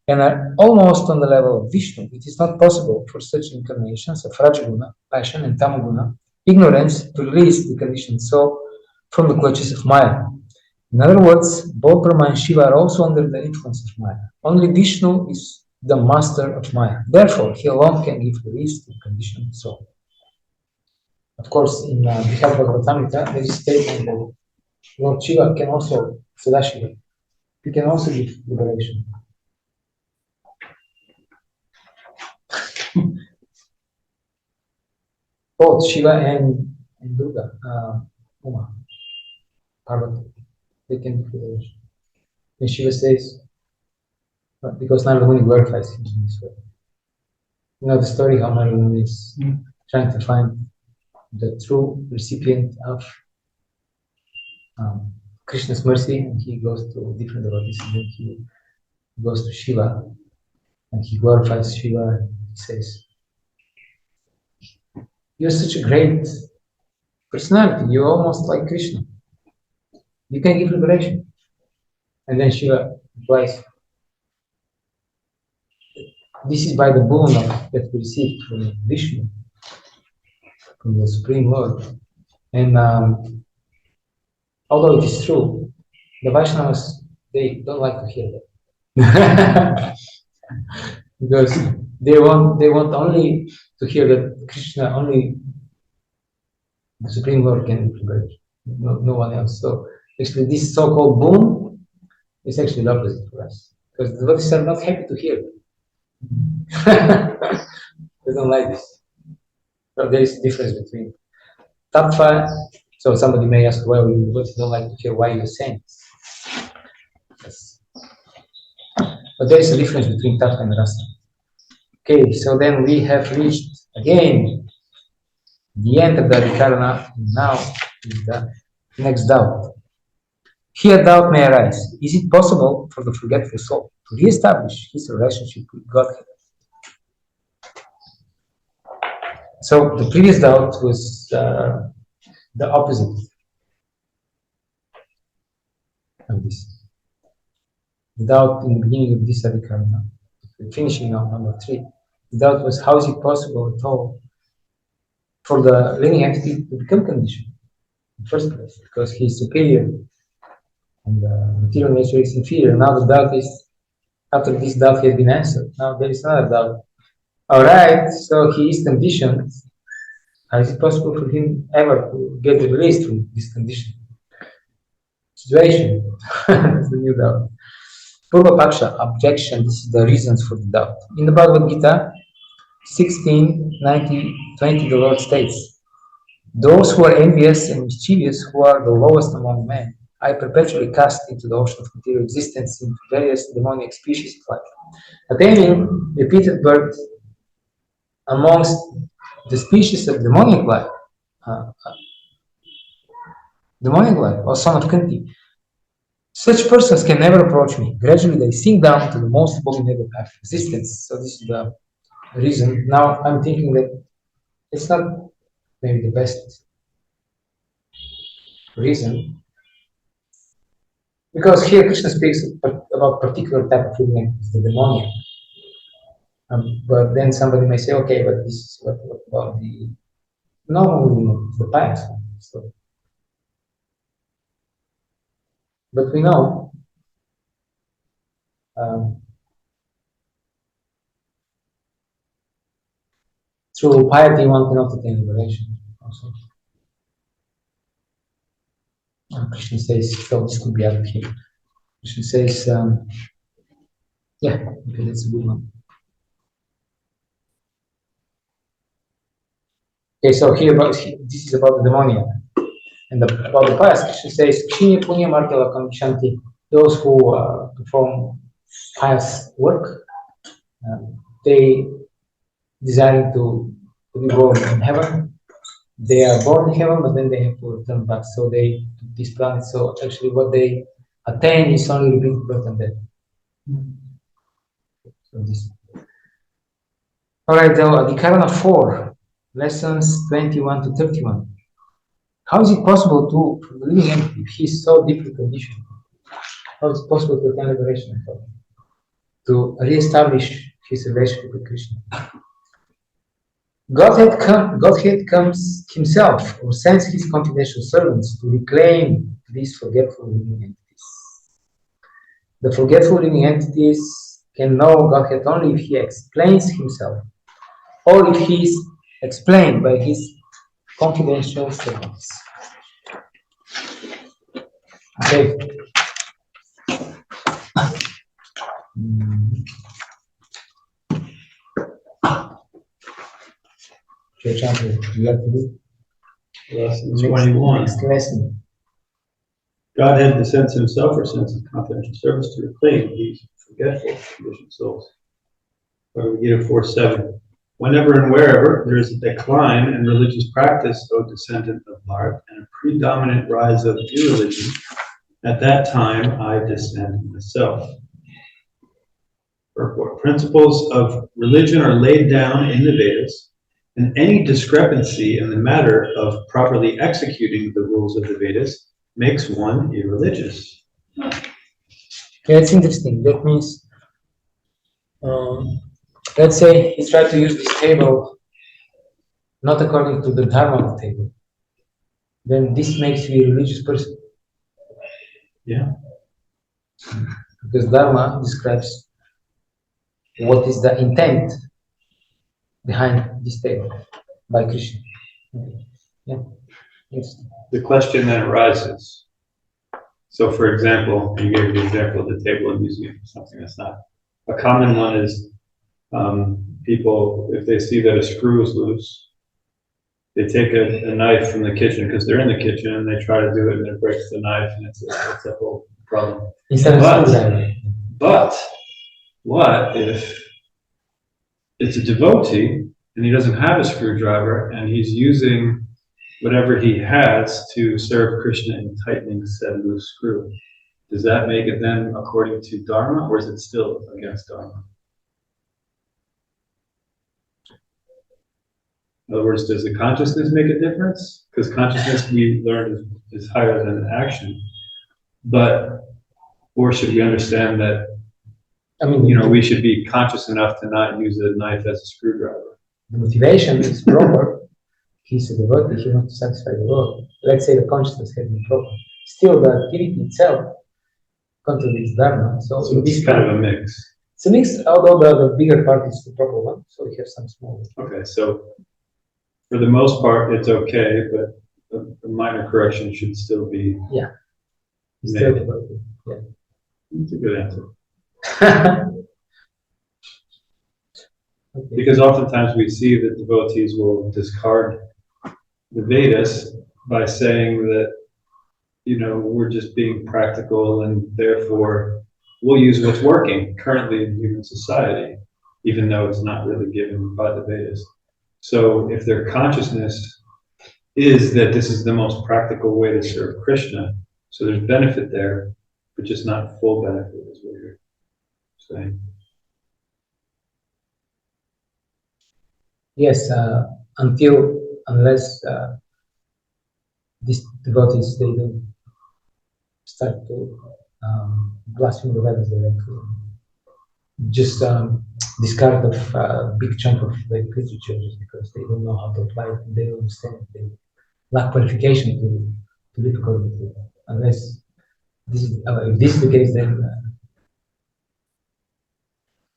Speaker 1: and are almost on the level of Vishnu, it is not possible for such incarnations of Rajaguna, passion, and Tamaguna, ignorance, to release the conditioned soul from the clutches of Maya. In other words, both Brahma and Shiva are also under the influence of Maya. Only Vishnu is the master of Maya. Therefore, he alone can give release to the conditioned soul. Of course, in Bhagavad-gītā, there is a statement that Lord Shiva can also, Sadashiva, he can also give liberation. Both Shiva and Durga, Uma, Parvati, they can give liberation. And Shiva says, because Narada Muni glorifies him in this way. You know the story how Narada Muni is trying to find the true recipient of Krishna's mercy, and he goes to different devotees, and then he goes to Shiva, and he glorifies Shiva, and he says, "You're such a great personality, you're almost like Krishna. You can give liberation." And then Shiva replies, "This is by the boon that we received from Vishnu, from the Supreme Lord." And although it is true, the Vaishnavas, they don't like to hear that. Because they want only to hear that Krishna, only the Supreme Lord can liberate, no one else. So actually this so-called boon is actually the opposite for us. Because the devotees are not happy to hear it. They don't like this. So there is a difference between tattva. So somebody may ask, well, you don't like to hear why you're saying this. Yes. But there is a difference between tattva and rasa. Okay, so then we have reached again the end of the Adhikarana. Now is the next doubt. Here doubt may arise. Is it possible for the forgetful soul to re-establish his relationship with Godhead? So the previous doubt was the opposite of this. The doubt in the beginning of this Adhikarana, finishing now number 3, the doubt was, how is it possible at all for the living entity to become conditioned in the first place? Because he is superior and the material nature is inferior. Now the doubt is, after this doubt has been answered, now there is another doubt. Alright, so he is conditioned. How is it possible for him ever to get released from this condition? Situation. That's the new doubt. Purva Paksha, objection. This is the reasons for the doubt. In the Bhagavad-gītā 16:19-20, the Lord states, "Those who are envious and mischievous, who are the lowest among men, I perpetually cast into the ocean of material existence into various demoniac species of life, attaining repeated birth amongst the species of demoniac life, or son of Kunti. Such persons can never approach me. Gradually they sink down to the most abominable path of existence." So this is the reason. Now I'm thinking that it's not maybe the best reason, because here Krishna speaks about particular type of living entities, the demoniac. But then somebody may say, okay, but this is what about the normal, the pious one. So, but we know through piety one cannot attain liberation also. Krishna says, so this could be added here. Krishna says, yeah, okay, that's a good one. Okay, so here this is about the demoniac. And about the pious, Krishna says, Kshinya punya martala kankshanti, those who perform pious work, they desire to be born in heaven. They are born in heaven, but then they have to return back. So they to this planet. So actually, what they attain is only repeated birth and death. So this. All right, Adhikarana 4, lessons 21 to 31. How is it possible for the living entity, if he is so deeply conditioned? How is it possible to attain liberation, to re-establish his relationship with Krishna? Godhead comes himself or sends his confidential servants to reclaim these forgetful living entities. The forgetful living entities can know Godhead only if he explains himself, or if he is explained by his confidential servants. Okay. You have to do
Speaker 2: Lesson 21.
Speaker 1: next lesson.
Speaker 2: Godhead descends himself or sends his confidential servants to reclaim these forgetful conditioned souls. Bhagavad-gītā 4:7. Whenever and wherever there is a decline in religious practice, O descendant of Bharat, and a predominant rise of irreligion, at that time I descend myself. Purport. Principles of religion are laid down in the Vedas, and any discrepancy in the matter of properly executing the rules of the Vedas makes one irreligious.
Speaker 1: Yeah, it's interesting. That means, let's say he tried to use this table not according to the dharma of the table. Then this makes you a religious person.
Speaker 2: Yeah.
Speaker 1: Because dharma describes what is the intent behind this table by Krishna. Yeah. Yes.
Speaker 2: The question then arises. So, for example, you gave the example of the table and using it for something that's not. A common one is people, if they see that a screw is loose, they take a knife from the kitchen because they're in the kitchen and they try to do it and it breaks the knife and it's a whole problem.
Speaker 1: Instead of
Speaker 2: But what if it's a devotee and he doesn't have a screwdriver and he's using whatever he has to serve Krishna in tightening said loose screw? Does that make it then according to Dharma, or is it still against Dharma? In other words, does the consciousness make a difference? Because consciousness, we learned, is higher than action. Or should we understand that, we should be conscious enough to not use a knife as a screwdriver?
Speaker 1: The motivation is proper. He's a devotee, he wants to satisfy the Lord. Let's say the consciousness has been proper. Still, the activity itself contradicts Dharma. So
Speaker 2: it's kind of a mix.
Speaker 1: It's a mix, although the bigger part is the proper one. So we have some small.
Speaker 2: Okay, so for the most part, it's okay, but a minor correction should still be.
Speaker 1: Yeah.
Speaker 2: Still
Speaker 1: devotee. Yeah.
Speaker 2: That's a good answer.
Speaker 1: Okay.
Speaker 2: Because oftentimes we see that devotees will discard the Vedas by saying that, we're just being practical and therefore we'll use what's working currently in human society, even though it's not really given by the Vedas. So if their consciousness is that this is the most practical way to serve Krishna, so there's benefit there, but just not full benefit is what you're saying.
Speaker 1: Yes, unless these devotees, they don't start to blaspheme the Vedas, they like to just discard of a big chunk of the literature just because they don't know how to apply it and they don't understand it. They lack qualification to live according to it. Unless this is, if this is the case, then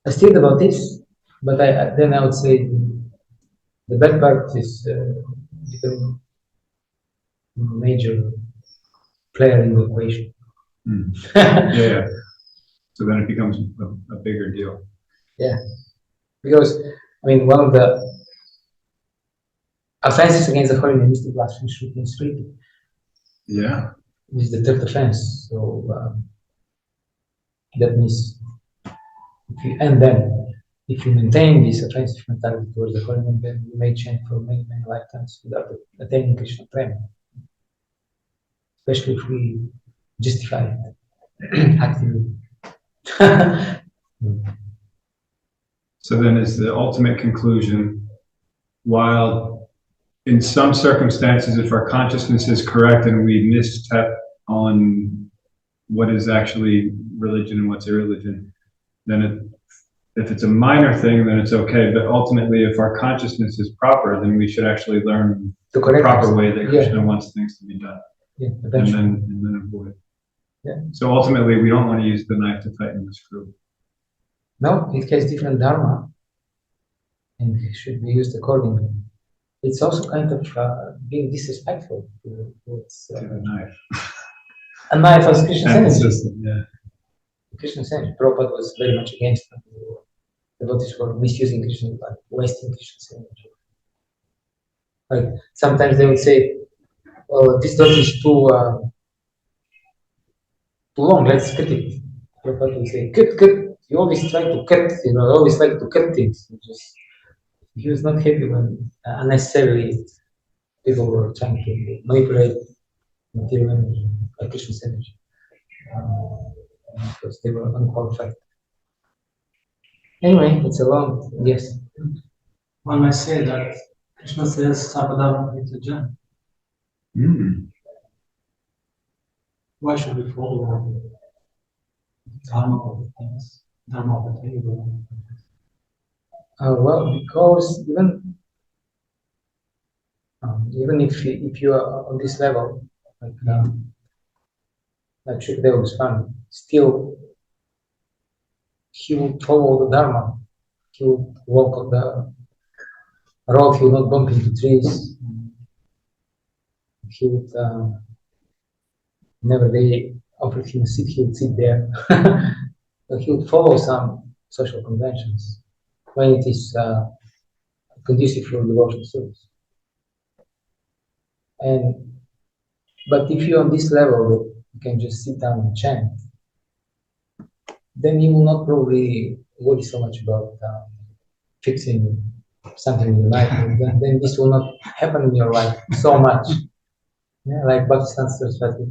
Speaker 1: I still devotees, but then I would say the bad part is becoming major player in the equation.
Speaker 3: Yeah. So then it becomes a bigger deal.
Speaker 1: Yeah, because I mean, one of the offenses against the holy name is the blasphemy, shooting, speaking.
Speaker 3: Yeah.
Speaker 1: This is the third offense. So that means, if you maintain this offensive mentality towards the holy name, then you may change for many, many lifetimes without attaining Krishna prema. Especially if we justify it actively.
Speaker 3: So then is the ultimate conclusion, while in some circumstances, if our consciousness is correct and we misstep on what is actually religion and what's irreligion, then if it's a minor thing, then it's okay. But ultimately, if our consciousness is proper, then we should actually learn the proper way that Krishna wants things to be done.
Speaker 1: Yeah,
Speaker 3: and then avoid.
Speaker 1: Yeah.
Speaker 3: So ultimately, we don't want to use the knife to tighten the screw.
Speaker 1: No, it has different dharma, and it should be used accordingly. It's also kind of being disrespectful towards
Speaker 3: To the knife.
Speaker 1: a knife as Krishna's
Speaker 3: And the
Speaker 1: energy.
Speaker 3: system, yeah.
Speaker 1: Krishna's energy. Prabhupada was very much against it. The devotees were misusing Krishna, like wasting Krishna's energy. Like sometimes they would say, "Oh, this dot is too long. Let's cut it." Prabhupada would say, "Cut. You always try to cut. Always like to cut things." He was not happy when unnecessarily people were trying to manipulate material energy, like Krishna's energy, because they were unqualified. Anyway, it's a long, yes.
Speaker 4: One might say that Krishna says Sarvadharma Prityaja. Why should we follow dharma of the things, dharma of the table?
Speaker 1: Well, because even if you are on this level, like Shukadeva Goswami, still he would follow the dharma. He would walk on the road. He would not bump into trees. He would whenever they offered him a seat, he would sit there. But he would follow some social conventions when it is conducive for devotional service. But if you're on this level, you can just sit down and chant, then you will not probably worry so much about fixing something in your life. Then this will not happen in your life so much. Yeah, like Bhakti-yoga,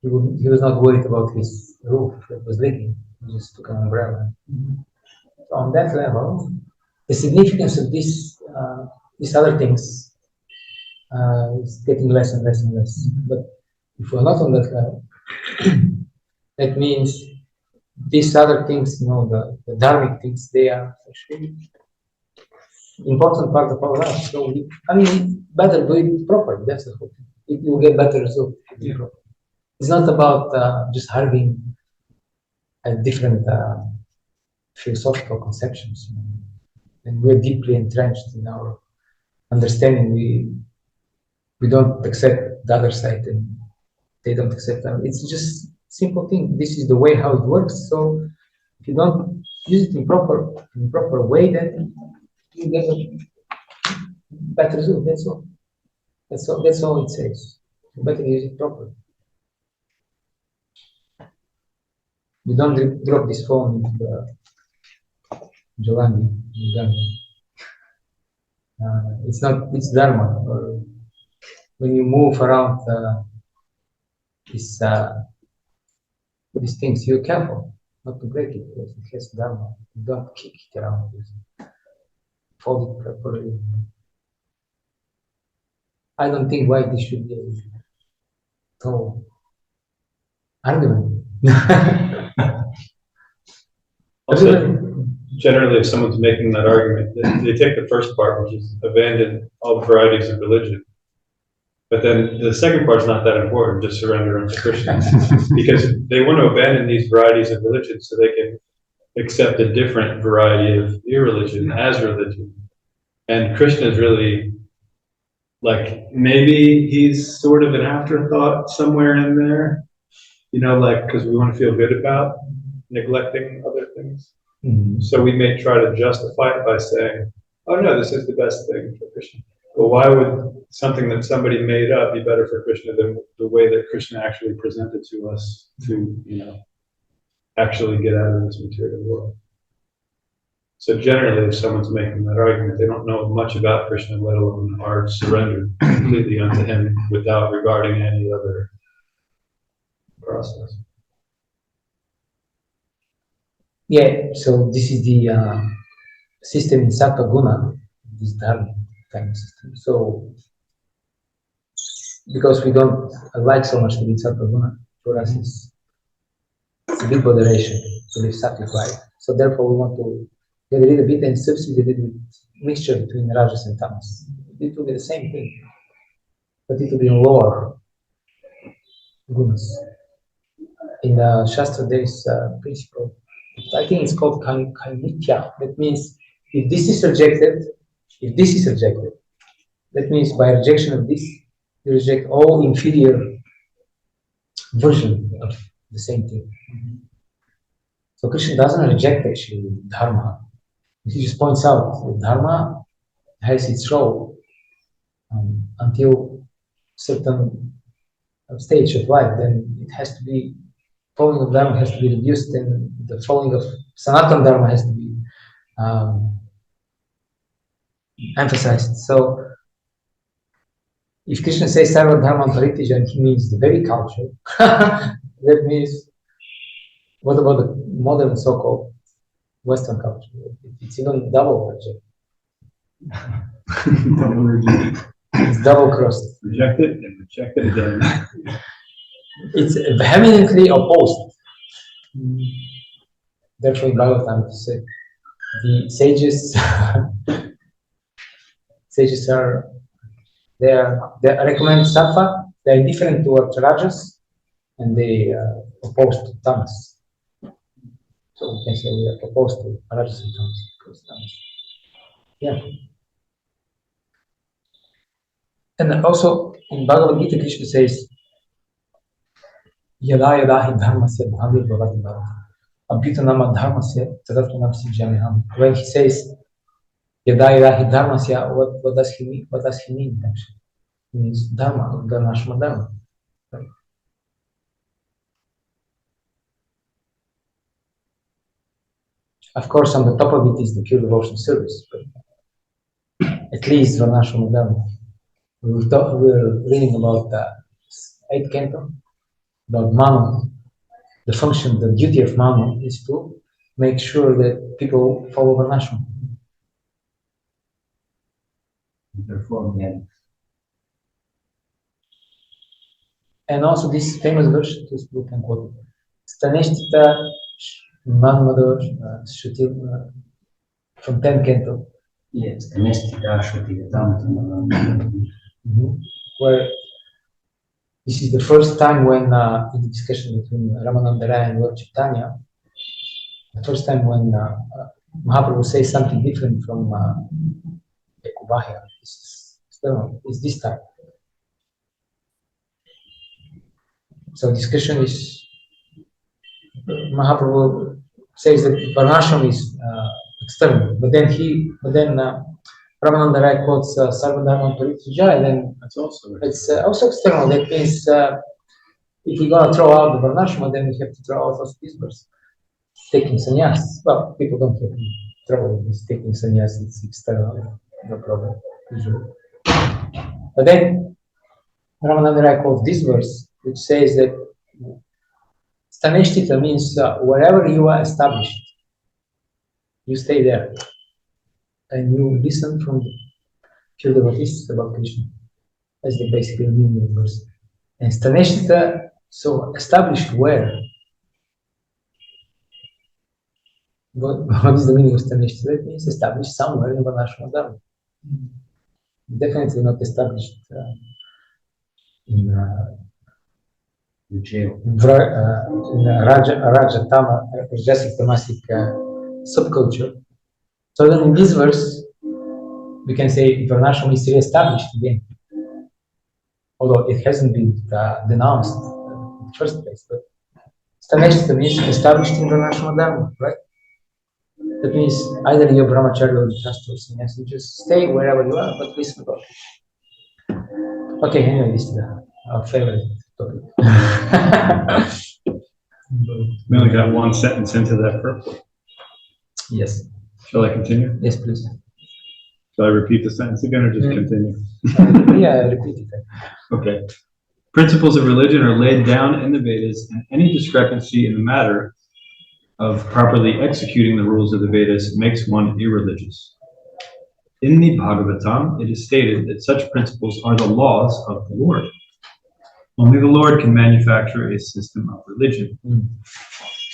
Speaker 1: he was not worried about his roof that was leaking. He just took an umbrella. So on that level, the significance of these other things is getting less and less and less. But if we're not on that level, that means these other things, the dharmic things, they are actually important part of our life. So better do it properly. That's the whole thing. You will get better results if you do it properly. It's not about just having different philosophical conceptions. And we're deeply entrenched in our understanding. We don't accept the other side, and they don't accept us. It's just simple thing. This is the way how it works. So if you don't use it in proper way, then you get a better result. That's all. That's all it says. You better use it properly. You don't drop this phone into the Jolandi, it's Dharma. Or when you move around these things, you're careful not to break it because it has Dharma. You don't kick it around. Fold it properly. I don't think why this should be a whole argument.
Speaker 2: Also, generally, if someone's making that argument, they take the first part, which is abandon all varieties of religion. But then the second part's not that important, just surrender unto Krishna. Because they want to abandon these varieties of religion so they can accept a different variety of irreligion as religion. And Krishna is really like maybe he's sort of an afterthought somewhere in there, like because we want to feel good about neglecting other things. So we may try to justify it by saying, oh no, this is the best thing for Krishna. But why would something that somebody made up be better for Krishna than the way that Krishna actually presented to us to, actually get out of this material world? So generally, if someone's making that argument, they don't know much about Krishna, let alone are surrendered completely unto him without regarding any other process.
Speaker 1: Yeah, so this is the system in Sattva Guna, this dharma kind of system. So, because we don't like so much to be Sattva Guna, for us it's a big moderation to live sattvic life. So therefore we want to get rid of it and substitute it with mixture between Rajas and Tamas. It will be the same thing, but it will be in lower gunas. In the Shastra there is a principle, I think it's called Kainitya. That means if this is rejected, that means by rejection of this, you reject all inferior version of the same thing. So Krishna doesn't reject actually dharma. He just points out that dharma has its role until certain stage of life. Then it has to be, following of dharma has to be reduced, and the following of Sanatana dharma has to be emphasized. So if Krishna says Sarva Dharma Parityaja, he means the very culture. That means, what about the modern so-called Western culture? It's even double reject. It's double crossed.
Speaker 3: Reject it and reject it again.
Speaker 1: It's vehemently opposed. Therefore, in Bhagavatam, it said the sages, are they recommend sattva. They are indifferent towards rajas, and they opposed to tamas. So we can say we are opposed to rajas and tamas. Yeah. And also in Bhagavad-gītā, Krishna says, Yada yada hi dharmasya bhavir bhavati bhavati abhyutanama dharmasya tadatvanam sijamiham. When he says Yada yada hi dharmasya, what does he mean? What does he mean actually? It means dharma, dharmashma dharma. Right? Of course, on the top of it is the pure devotion service, but at least dharmashma dharma. We're reading about the 8th canto, about Manu. The function, the duty of Manu is to make sure that people follow Varnashram.
Speaker 3: Therefore, again.
Speaker 1: And also this famous verse, this book can quote it. Staneshtita Manmador Shutil from 10th canto.
Speaker 5: Yes, Staneshtita Shutil.
Speaker 1: Where this is the first time when in the discussion between Ramananda Raya and Lord Chaitanya, the first time when Mahaprabhu says something different from Ekubahya. It's this time. So discussion is Mahaprabhu says that Varnashram is external, but then Ramananda Raya quotes Sarva Dharma Parityaja, and then it's also external. That means if we're going to throw out the Varnashram, then we have to throw out also this verse. Taking sannyas. Well, people don't have trouble with taking sannyas, it's external, no problem, usually. But then Ramananda Raya quotes this verse, which says that Staneshtita means wherever you are established, you stay there. And you listen from the pure devotees about Krishna. That's the basic meaning of the verse. And Staneshtita, so established where? What is the meaning of Staneshtita? That means established somewhere in Varnashram Dharma. Definitely not established in
Speaker 5: jail.
Speaker 1: in Rajatama, Rajasic Tamasic subculture. So then in this verse, we can say Varnashram is re-established again. although it hasn't been denounced in the first place. But Staneshta means established international dharma, right? That means either you're brahmachari or grihastha or sannyasi, you just stay wherever you are, but listen about it. Okay, anyway, this is our favorite topic.
Speaker 3: We only got one sentence into that purport.
Speaker 1: Yes.
Speaker 3: Shall I continue?
Speaker 1: Yes, please.
Speaker 3: Shall I repeat the sentence again or just continue?
Speaker 1: Yeah, repeat it.
Speaker 3: Okay. Principles of religion are laid down in the Vedas, and any discrepancy in the matter of properly executing the rules of the Vedas makes one irreligious. In the Bhagavatam, it is stated that such principles are the laws of the Lord. Only the Lord can manufacture a system of religion.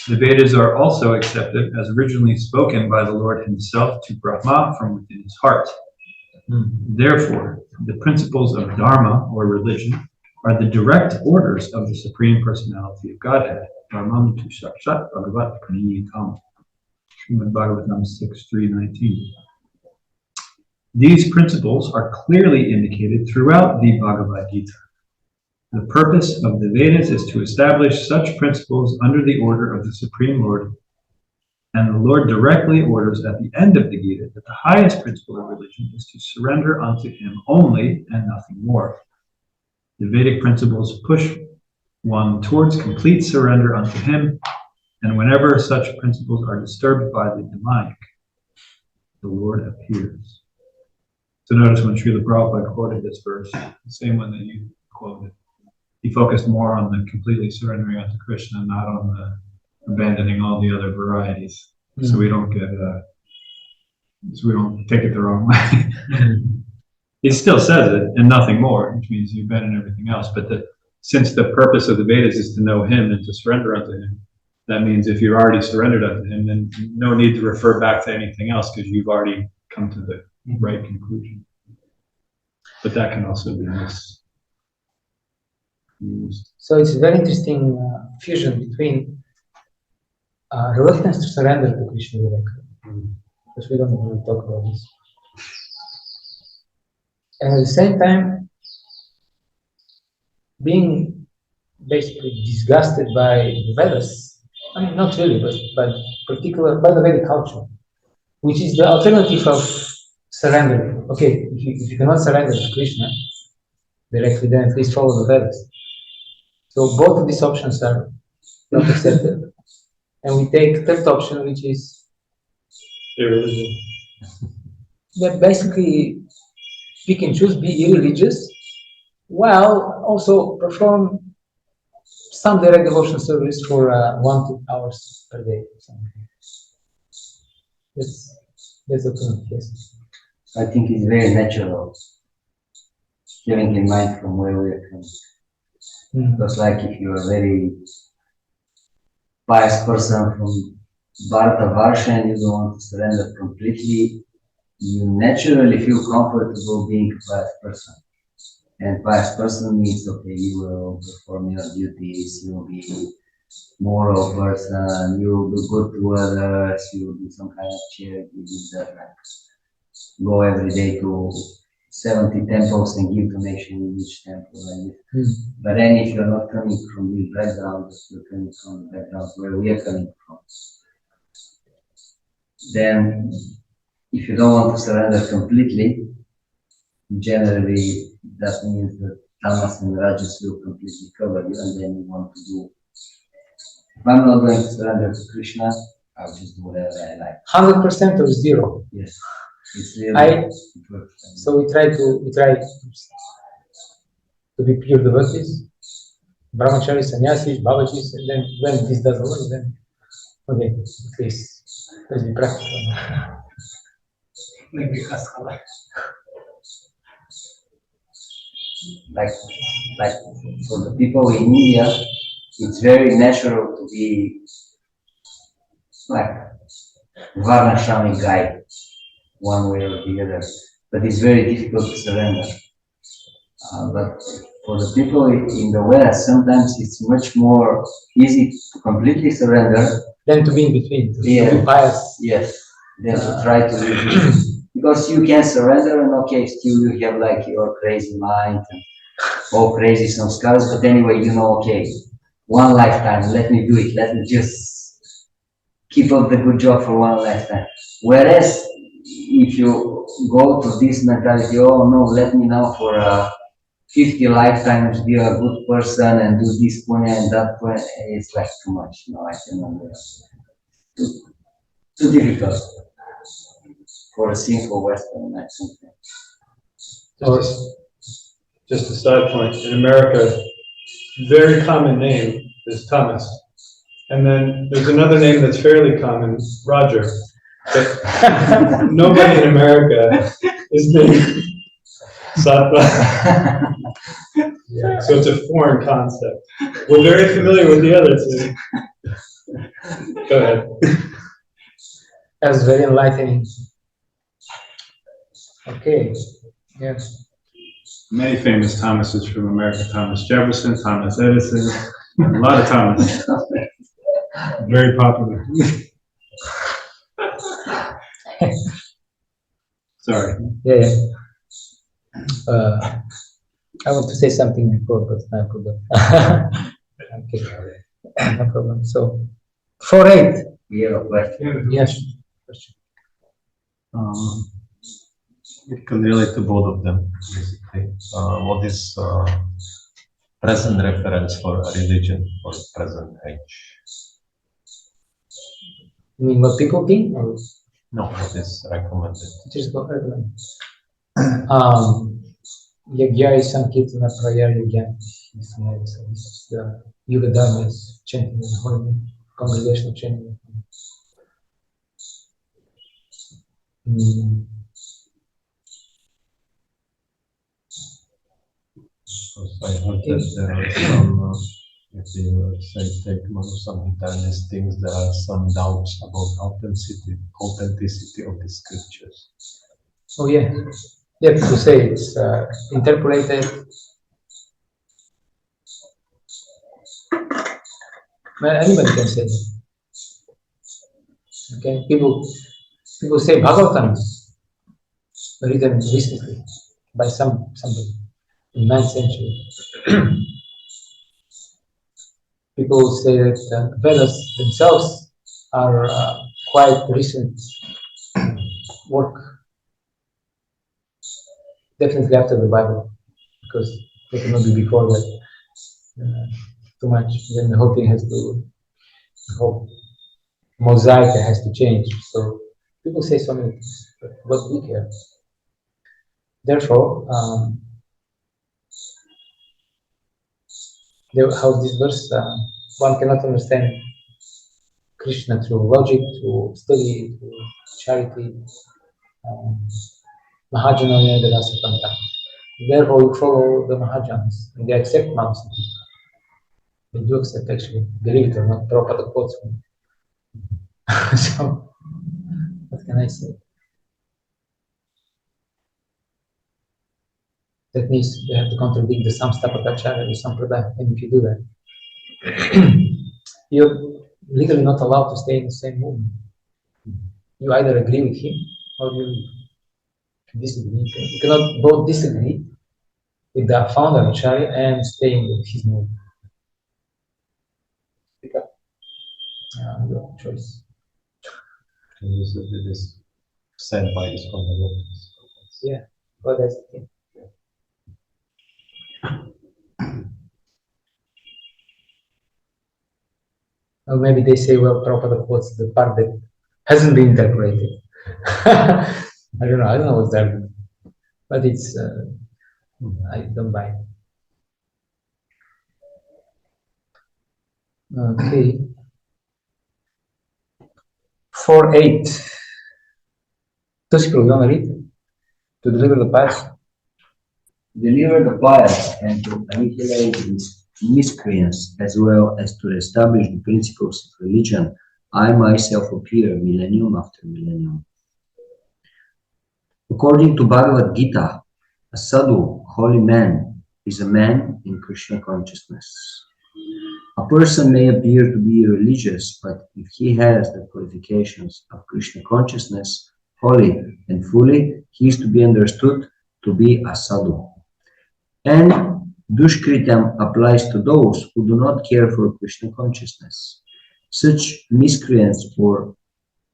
Speaker 3: The Vedas are also accepted as originally spoken by the Lord himself to Brahma from within his heart. Therefore, the principles of Dharma, or religion, are the direct orders of the Supreme Personality of Godhead. Dharmam tu sakshat bhagavat praniyakam. Srimad Bhagavatam 6.3.19. These principles are clearly indicated throughout the Bhagavad-gītā. The purpose of the Vedas is to establish such principles under the order of the Supreme Lord, and the Lord directly orders at the end of the Gita that the highest principle of religion is to surrender unto him only and nothing more. The Vedic principles push one towards complete surrender unto him, and whenever such principles are disturbed by the demonic, the Lord appears. So notice when Srila Prabhupada quoted this verse, the same one that you quoted, he focused more on the completely surrendering unto Krishna, not on the abandoning all the other varieties. So we don't get, so we don't take it the wrong way. He still says it, and nothing more, which means you abandon everything else. But since the purpose of the Vedas is to know him and to surrender unto him, that means if you've already surrendered unto him, then no need to refer back to anything else because you've already come to the right conclusion. But that can also be misused.
Speaker 1: So it's a very interesting fusion between reluctance to surrender to Krishna directly, because we don't really talk about this, and at the same time being basically disgusted by the Vedas. I mean, not really, but by the Vedic culture, which is the alternative of surrendering. Okay, if you cannot surrender to Krishna directly, then at least follow the Vedas. So both of these options are not accepted. And we take third option, which is
Speaker 2: irreligion.
Speaker 1: That basically we can choose be irreligious while also perform some direct devotion service for 1-2 hours per day or something. That's the point, yes.
Speaker 5: I think it's very natural, having in mind from where we are coming. Because like if you are a very pious person from Bharatavarsha and you don't want to surrender completely, you naturally feel comfortable being a pious person. And pious person means, okay, you will perform your duties, you will be moral person, you will do good to others, you will do some kind of charity, that, like go every day to 70 temples and give donation in each temple. Like this. But then if you're not coming from this background, you're coming from the background where we are coming from, then if you don't want to surrender completely, generally that means that tamas and rajas will completely cover you, and then you want to do, if I'm not going to surrender to Krishna, I'll just do whatever I like.
Speaker 1: 100% or zero.
Speaker 5: Yes. It's really
Speaker 1: so we try to be pure devotees, brahmacharis, sannyasis, babajis, and then when this doesn't work, then okay, at least let's be practical.
Speaker 4: Maybe Kaskala.
Speaker 5: like for the people in India, it's very natural to be like Varnashrami guy, one way or the other, but it's very difficult to surrender. But for the people in the West, sometimes it's much more easy to completely surrender
Speaker 1: than to be in between, to be pious.
Speaker 5: Yes, than to try to live. Because you can surrender and okay, still you have like your crazy mind and all crazy samskaras, but anyway, you know, okay, one lifetime, let me do it, let me just keep up the good job for one lifetime. Whereas, if you go to this mentality, oh no, let me now for 50 lifetimes be a good person and do this punya and that punya, it's like too much, you know, I cannot do it. Too difficult for a simple Western, I think.
Speaker 2: Just a side point, in America, very common name is Thomas. And then there's another name that's fairly common, Roger. But nobody in America is named Sattva.
Speaker 1: Yeah.
Speaker 2: So it's a foreign concept. We're very familiar with the other two. Go ahead.
Speaker 1: That's very enlightening. Okay. Yeah.
Speaker 3: Many famous Thomases from America: Thomas Jefferson, Thomas Edison, a lot of Thomas. Very popular. Sorry.
Speaker 1: Yeah. I want to say something before, but I forgot. Okay. No problem. So, 4-8.
Speaker 5: We have a question.
Speaker 1: Yes.
Speaker 6: It can relate to both of them, basically. What is present reference for a religion for present age?
Speaker 1: You mean what people think? Or
Speaker 6: No, what is recommended?
Speaker 1: just go ahead. Yagya is Sankirtana prayer yagya. The Yoga Dharma is chanting in holy congregational chanting.
Speaker 6: Because I heard that there are some, if you say take Manu-samhita and these things, there are some doubts about authenticity of the scriptures.
Speaker 1: Oh yeah. Yeah, people say it's interpreted. Well, anybody can say that. Okay, people say Bhagavatam is written recently by somebody in 9th century. People say that Vedas themselves are quite recent work, definitely after the Bible, because they cannot be before that too much. Then the whole thing has to, the whole mosaic has to change. So people say so many things, but what do we care? Therefore, how this verse, one cannot understand Krishna through logic, through study, through charity. Mahajana Yadasapanta. Therefore, you follow the Mahajans, and they accept Mamsa. They do accept, actually, believe it or not, Prabhupada quotes me. So, what can I say? That means they have to contradict the Samstapakacharya, the Sampradaya, and if you do that, you're legally not allowed to stay in the same movement. You either agree with him or you disagree. You cannot both disagree with the founder Acharya and stay in his movement. Pick up your choice.
Speaker 6: And this is said by his own devotees.
Speaker 1: Yeah, but that's the thing. Or maybe they say, well, Prabhupada quotes the part that hasn't been interpreted. I don't know what's that, but it's, I don't buy it. Okay. 4-8. Tosi, you want to read? To deliver the pious?
Speaker 5: Deliver the pious and to annihilate these miscreants, as well as to establish the principles of religion, I myself appear millennium after millennium. According to Bhagavad-gītā, a sadhu, holy man, is a man in Krishna consciousness. A person may appear to be religious, but if he has the qualifications of Krishna consciousness, wholly and fully, he is to be understood to be a sadhu. And Dushkritam applies to those who do not care for Krishna consciousness. Such miscreants or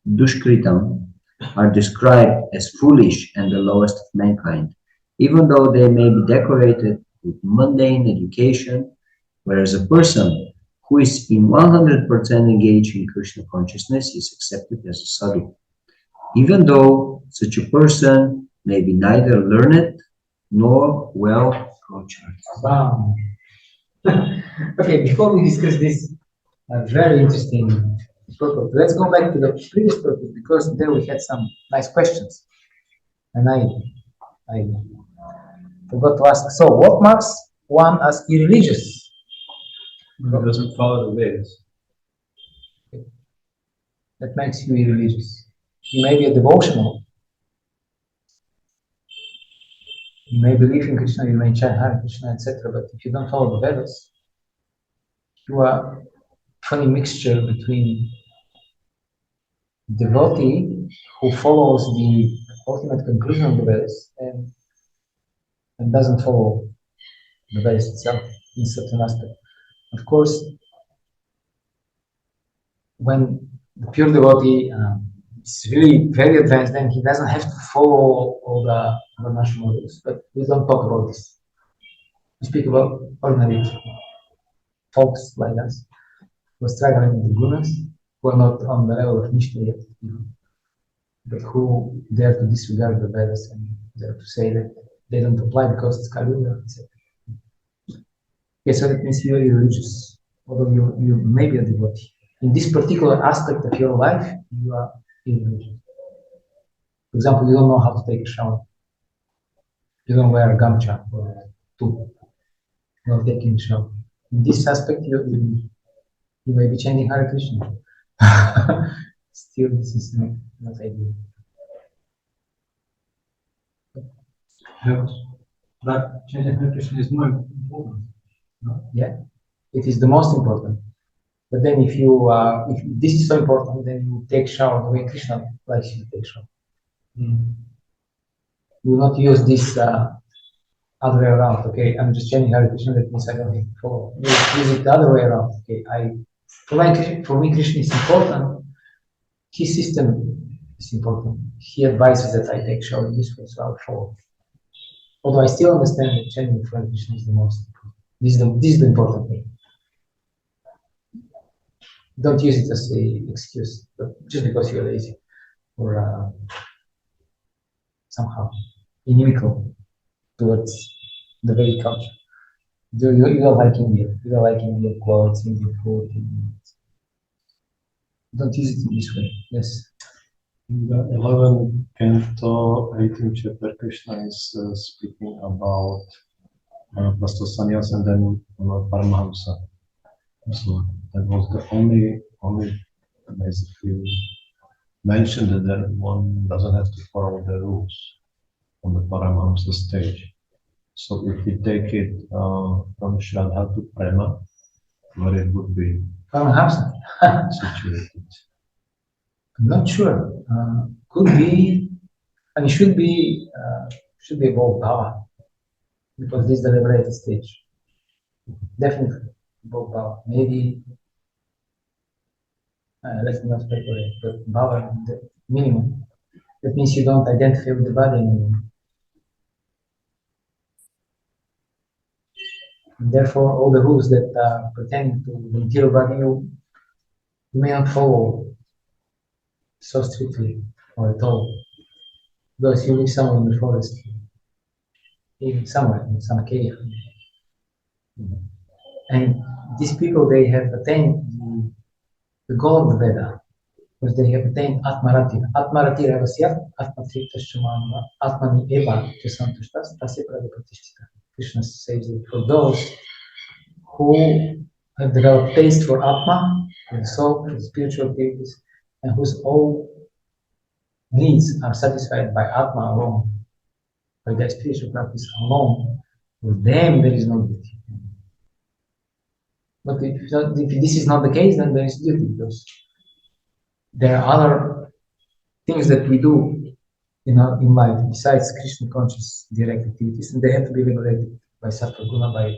Speaker 5: Dushkritam are described as foolish and the lowest of mankind, even though they may be decorated with mundane education, whereas a person who is in 100% engaged in Krishna consciousness is accepted as a sadhu, even though such a person may be neither learned nor well cultured.
Speaker 1: Wow. Okay, before we discuss this very interesting purpose, let's go back to the previous purpose, because there we had some nice questions. And I forgot to ask, so what marks one as irreligious?
Speaker 3: It doesn't follow the Vedas.
Speaker 1: That makes you irreligious. You may be a devotional. You may believe in Krishna, you may chant Hare Krishna, etc. But if you don't follow the Vedas, you are a funny mixture between devotee who follows the ultimate conclusion of the Vedas and doesn't follow the Vedas itself in certain aspect. Of course, when the pure devotee is really very advanced, then he doesn't have to follow all the national rules. But we don't talk about this. We speak about ordinary folks like us who are struggling with the gunas, who are not on the level of Nishta yet, but who dare to disregard the Vedas and dare to say that they don't apply because it's Kali Yuga, etc. Okay, so that means you are religious, although you may be a devotee. In this particular aspect of your life, you are irreligious. For example, you don't know how to take a shower. You don't wear a gamcha or a tu. You're not taking a shower. In this aspect, you may be chanting Hare Krishna. Still, this is not ideal.
Speaker 4: Yeah, but chanting Hare Krishna is more important. No?
Speaker 1: Yeah, it is the most important. But then if this is so important, then you take shower the way Krishna likes you to take shower. You will not use this other way around. Okay, I'm just chanting Hare Krishna, that means I don't have to follow. You use it the other way around. Okay, for me Krishna is important. His system is important. He advises that I take shower this way, so I'll follow. Although I still understand that chanting Hare Krishna is the most important. This is the important thing. Don't use it as an excuse, but just because you're lazy or somehow inimical towards the very culture. You don't like India. You don't like Indian clothes, Indian food. Don't use it in this way. Yes.
Speaker 6: In the 11th canto, 18th chapter, Krishna is speaking about Prastosanyas and then Paramahamsa. So that was the only basically mentioned that one doesn't have to follow the rules on the Paramahamsa stage. So if we take it from Shraddha to Prema, where it would be
Speaker 1: Paramahamsa.
Speaker 6: situated.
Speaker 1: I'm not sure. Could be, and it should be above Bhava, because this is the liberated stage. Definitely above Bhava. Maybe let's not speculate, but Bhava, the minimum. That means you don't identify with the body anymore. And therefore, all the rules that pertain to the material body, you may not follow so strictly or at all. Because you live somewhere in the forest, even somewhere in some cave. And these people, they have attained the goal of the Veda, because they have attained Atmarati. Atmarati Ravasya, Atmatriktaschamanva, Atmani Eva, Chasantushtas, Tasya Pradapratishtita. Krishna says that for those who have developed taste for Atma, for the soul, for the spiritual activities, and whose all needs are satisfied by Atma alone, by their spiritual practice alone, for them there is no duty. But if this is not the case, then there is duty, because there are other things that we do in life besides Krishna conscious direct activities, and they have to be liberated by Sattva Guna, by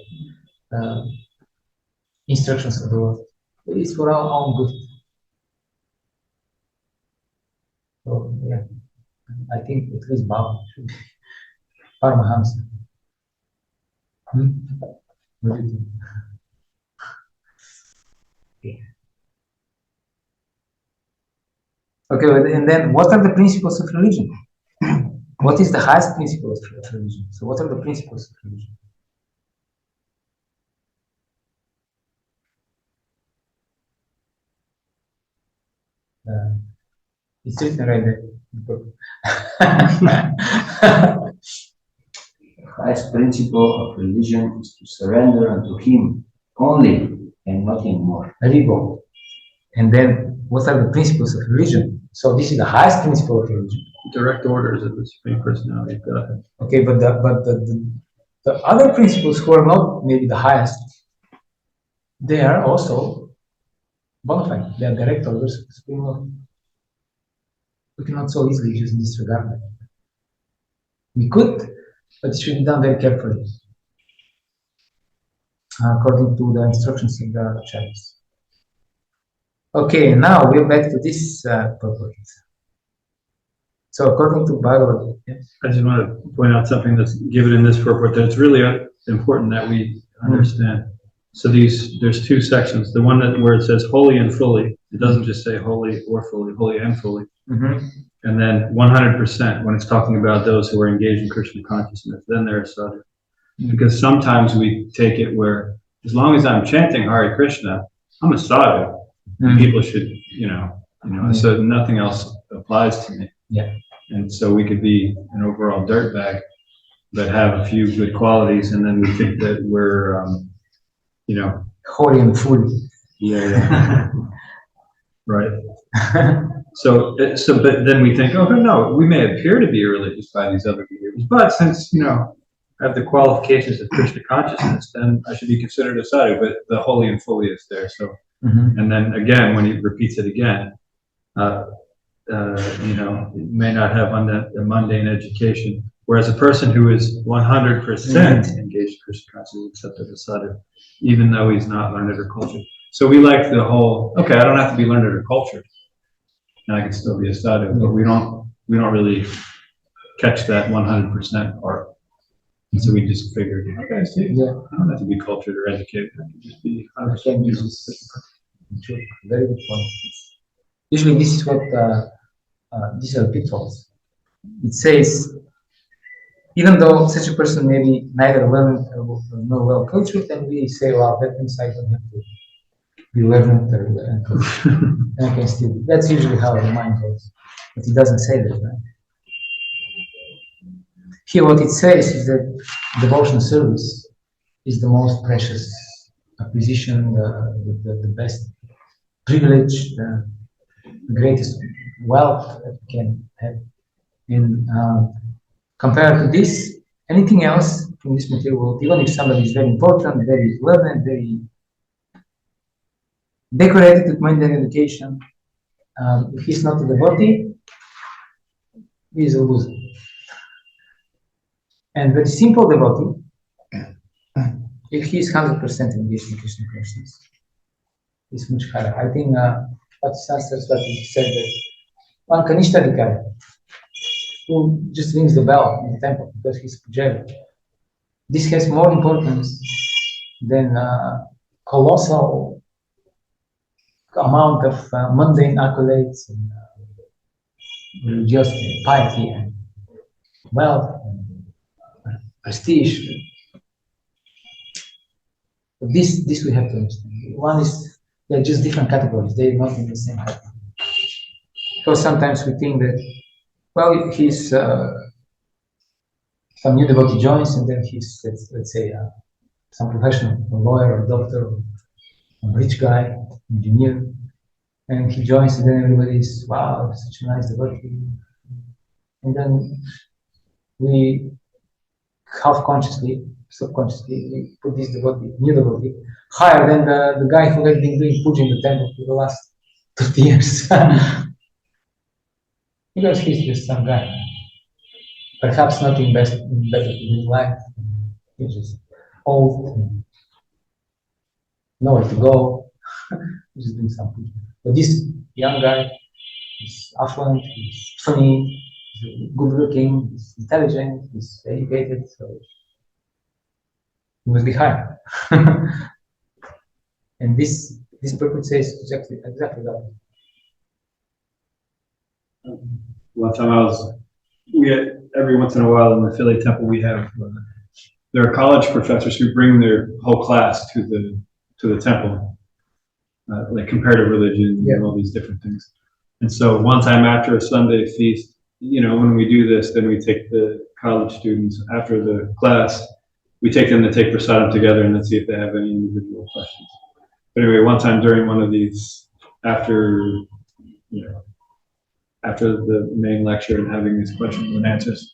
Speaker 1: instructions of the Lord. It's for our own good. So yeah, I think at least Bhava should be Paramahamsa. What do you think? Okay, and then what are the principles of religion? What is the highest principle of religion? So what are the principles of religion? It's written right there.
Speaker 5: The highest principle of religion is to surrender unto Him only and nothing more.
Speaker 1: Very good. And then what are the principles of religion? So this is the highest principle of religion.
Speaker 3: Direct orders of the Supreme Personality of Godhead.
Speaker 1: Okay, but the other principles who are not maybe the highest, they are also bona fide. They are direct orders of the Supreme Lord. We cannot so easily just disregard them. We could, but it should be done very carefully, according to the instructions of the acharyas. Okay, now we're back to this purport. So according to Bhagavad, yes?
Speaker 3: I just want to point out something that's given in this purport that's really important that we understand. So there's two sections. The one where it says wholly and fully, it doesn't just say wholly or fully, wholly and fully.
Speaker 1: Mm-hmm.
Speaker 3: And then 100% when it's talking about those who are engaged in Krishna consciousness, then they're a sadhu. Because sometimes we take it where as long as I'm chanting Hare Krishna, I'm a sadhu. And people should, so nothing else applies to me.
Speaker 1: Yeah.
Speaker 3: And so we could be an overall dirtbag, but have a few good qualities, and then we think that we're,
Speaker 1: Holy and full.
Speaker 3: Yeah. Right. So, but then we think, oh no, we may appear to be religious by these other behaviors, but since I have the qualifications of Krishna consciousness, then I should be considered a sadhu. But the holy and fully is there. So, and then again, when he repeats it again, you may not have a mundane education, whereas a person who is 100% engaged in Krishna consciousness is accepted as sadhu, even though he's not learned or cultured. So we like the whole, okay, I don't have to be learned or cultured, and I can still be a sadhu, but we don't really catch that 100% part. And so we just figured, okay, see, I don't have to be cultured or educated, I can just be 100%.
Speaker 1: Very good point. Usually this is what, these are pitfalls. It says, even though such a person may be neither learned nor well cultured, then we say, well, that means I don't have to be learned and cultured. And I can still, that's usually how the mind goes. But it doesn't say that, right? Here what it says is that devotional service is the most precious acquisition, the best privilege, the greatest wealth that we can have. And compared to this, anything else from this material world, even if somebody is very important, very learned, very decorated with mundane education, if he's not a devotee, he is a loser. And very simple devotee, if he is 100% engaged in Krishna consciousness, is much higher. I think Śāstra-cakṣuṣā said that one Kanishta who just rings the bell in the temple because he's pujari. This has more importance than colossal amount of mundane accolades and religious piety and wealth and prestige. But this we have to understand. One is they're just different categories. They're not in the same category. Because sometimes we think that, well, he's some new devotee joins, and then he's let's say some professional, a lawyer or doctor, or a rich guy, engineer, and he joins, and then everybody is, wow, such a nice devotee. And then we half-consciously, subconsciously, we put this devotee, new devotee, higher than the guy who had been doing puja in the temple for the last 30 years. Because he's just some guy. Perhaps nothing better to do in life. He just old, nowhere to go, just doing something. But this young guy is affluent, he's funny, he's good looking, he's intelligent, he's educated, so he must be high. And this Prabhu says exactly that.
Speaker 3: One time every once in a while in the Philly temple, we have, there are college professors who bring their whole class to the temple, like comparative religion and all these different things. And so one time after a Sunday feast, when we do this, then we take the college students after the class, we take them to take prasadam together and then see if they have any individual questions. But anyway, one time during one of these, after the main lecture and having these questions and answers.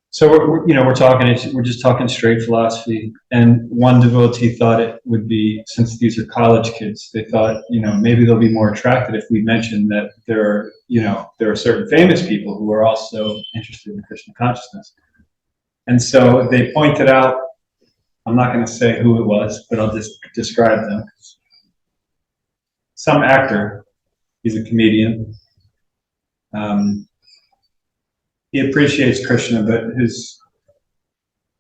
Speaker 3: So we're talking, we're just talking straight philosophy. And one devotee thought it would be, since these are college kids, they thought, maybe they'll be more attracted if we mention that there are certain famous people who are also interested in Krishna consciousness. And so they pointed out, I'm not going to say who it was, but I'll just describe them. Some actor, he's a comedian. He appreciates Krishna, but his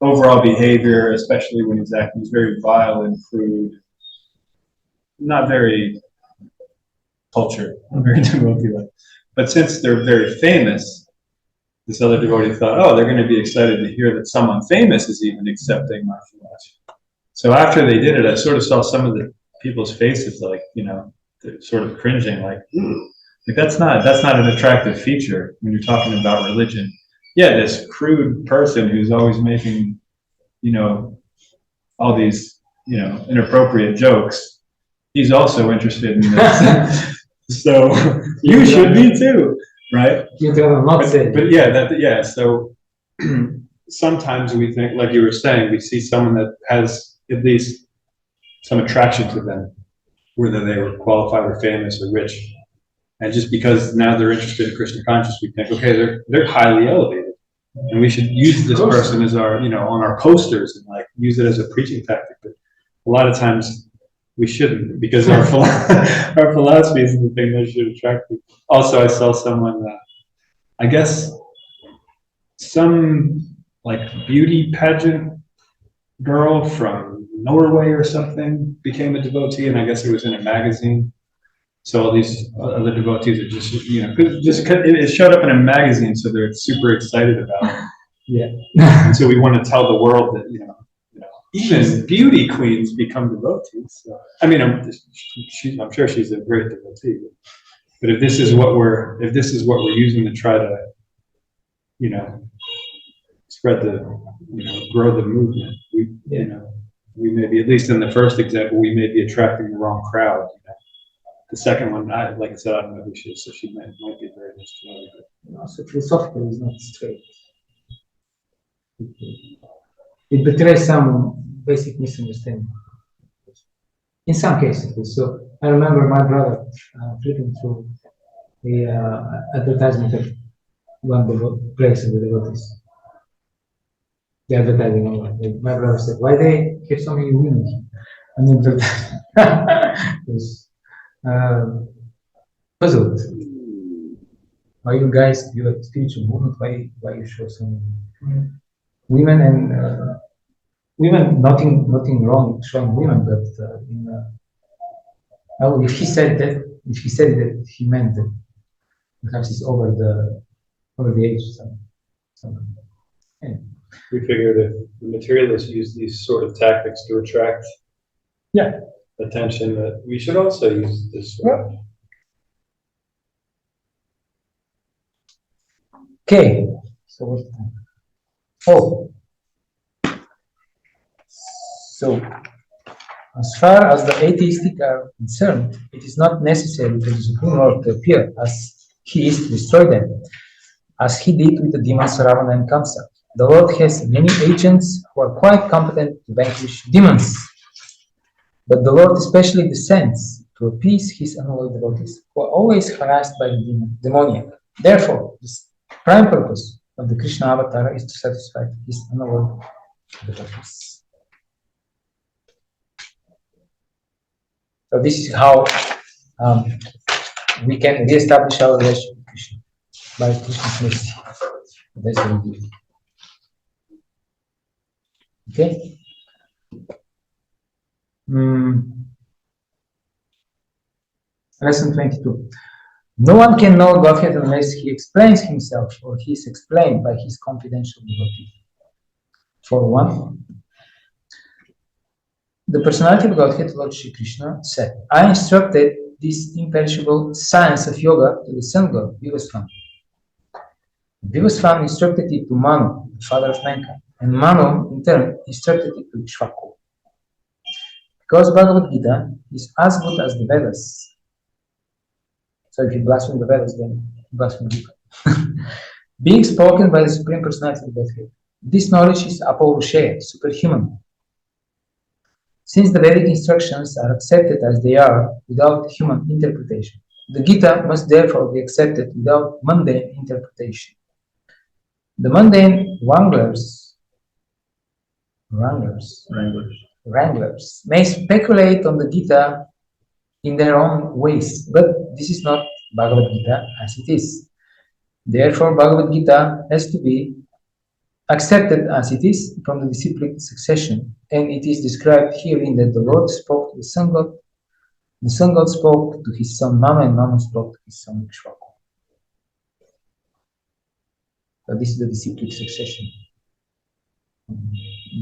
Speaker 3: overall behavior, especially when he's acting, is very vile and crude, not very cultured, not very devotee-like. But since they're very famous, this other devotee thought, oh, they're going to be excited to hear that someone famous is even accepting our philosophy. So after they did it, I sort of saw some of the people's faces, like, they're sort of cringing, like, like that's not an attractive feature when you're talking about religion. Yeah, this crude person who's always making, all these, inappropriate jokes, he's also interested in this. So you should be too, right? But yeah, so sometimes we think, like you were saying, we see someone that has at least some attraction to them, whether they were qualified or famous or rich. And just because now they're interested in Krishna consciousness, we think, okay, they're highly elevated, and we should use this person as our, on our posters and like use it as a preaching tactic. But a lot of times we shouldn't, because our philosophy is the thing that should attract people. Also, I saw someone, I guess, some like beauty pageant girl from Norway or something became a devotee, and I guess it was in a magazine. So all these other devotees are just, it showed up in a magazine, so they're super excited about it.
Speaker 1: Yeah.
Speaker 3: And so we want to tell the world that, even beauty queens become devotees. So, I mean, I'm sure she's a great devotee. But if this is what we're using to try to, spread grow the movement, we may be, at least in the first example, we may be attracting the wrong crowd. The second one, like I said, I don't know who she is, so she might be very nice to know.
Speaker 1: So philosophical is not straight. It betrays some basic misunderstanding. In some cases. So I remember my brother flipping through the advertisement of one place of the devotees. The advertising online. My brother said, "Why they have so many women?" And then was puzzled. Why you guys do a spiritual movement? Why you show so many women and women? Nothing wrong showing women, but if he said that, he meant that perhaps he's over the age. Anyway.
Speaker 2: We figured if the materialists use these sort of tactics to attract attention, that we should also use this.
Speaker 1: Okay. So what's the time? Oh. So, as far as the atheistic are concerned, it is not necessary for the Supreme Lord to appear as he is to destroy them, as he did with the demons Ravana and Kamsa. The Lord has many agents who are quite competent to vanquish demons. But the Lord especially descends to appease his unloyal devotees, who are always harassed by the demoniac. Therefore, the prime purpose of the Krishna avatar is to satisfy his unloyal devotees. So this is how we can re-establish our relationship with Krishna by Krishna's mercy. That's what we do. Okay. Lesson 22. No one can know Godhead unless he explains himself or he is explained by his confidential devotee. For one, the personality of Godhead, Lord Shri Krishna, said, I instructed this imperishable science of yoga to the sun god, Vivasvami. Vivasvami instructed it to Manu, the father of mankind, and Manu, in turn, instructed it to Ishvaku. Because Bhagavad-gītā is as good as the Vedas. So if you blaspheme the Vedas, then you blaspheme Gita. Being spoken by the Supreme Personality of Godhead. This knowledge is apaurushaya, superhuman. Since the Vedic instructions are accepted as they are without human interpretation, the Gita must therefore be accepted without mundane interpretation. The mundane wranglers may speculate on the Gita in their own ways, but this is not Bhagavad-gita as it is. Therefore, Bhagavad-gita has to be accepted as it is from the disciplic succession, and it is described herein that the Lord spoke to the sun god spoke to his son Manu, and Manu spoke to his son Ishvaku. So this is the disciplic succession.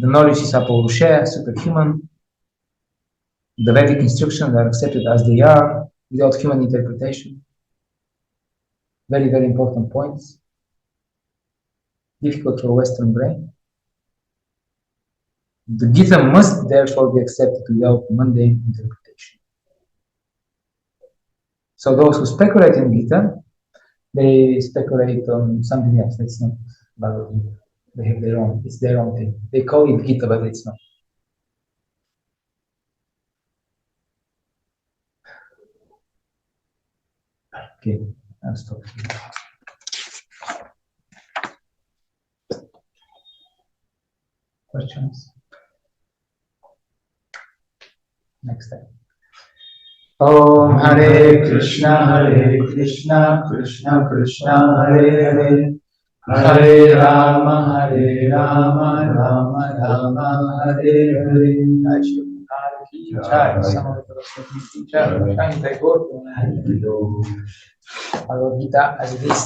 Speaker 1: The knowledge is apaurushaya, superhuman. The Vedic instructions are accepted as they are, without human interpretation. Very, very important points. Difficult for Western brain. The Gita must therefore be accepted without mundane interpretation. So those who speculate in Gita, they speculate on something else. That's not Bhagavad-gita. They have their own. It's their own thing. They call it Gita, but it's not. Okay, I'll stop here. Questions? Next time. Om Hare Krishna, Krishna Krishna, Hare Hare Rama, Rama Rama, Hare Hare. Bhagavad-gita as it is.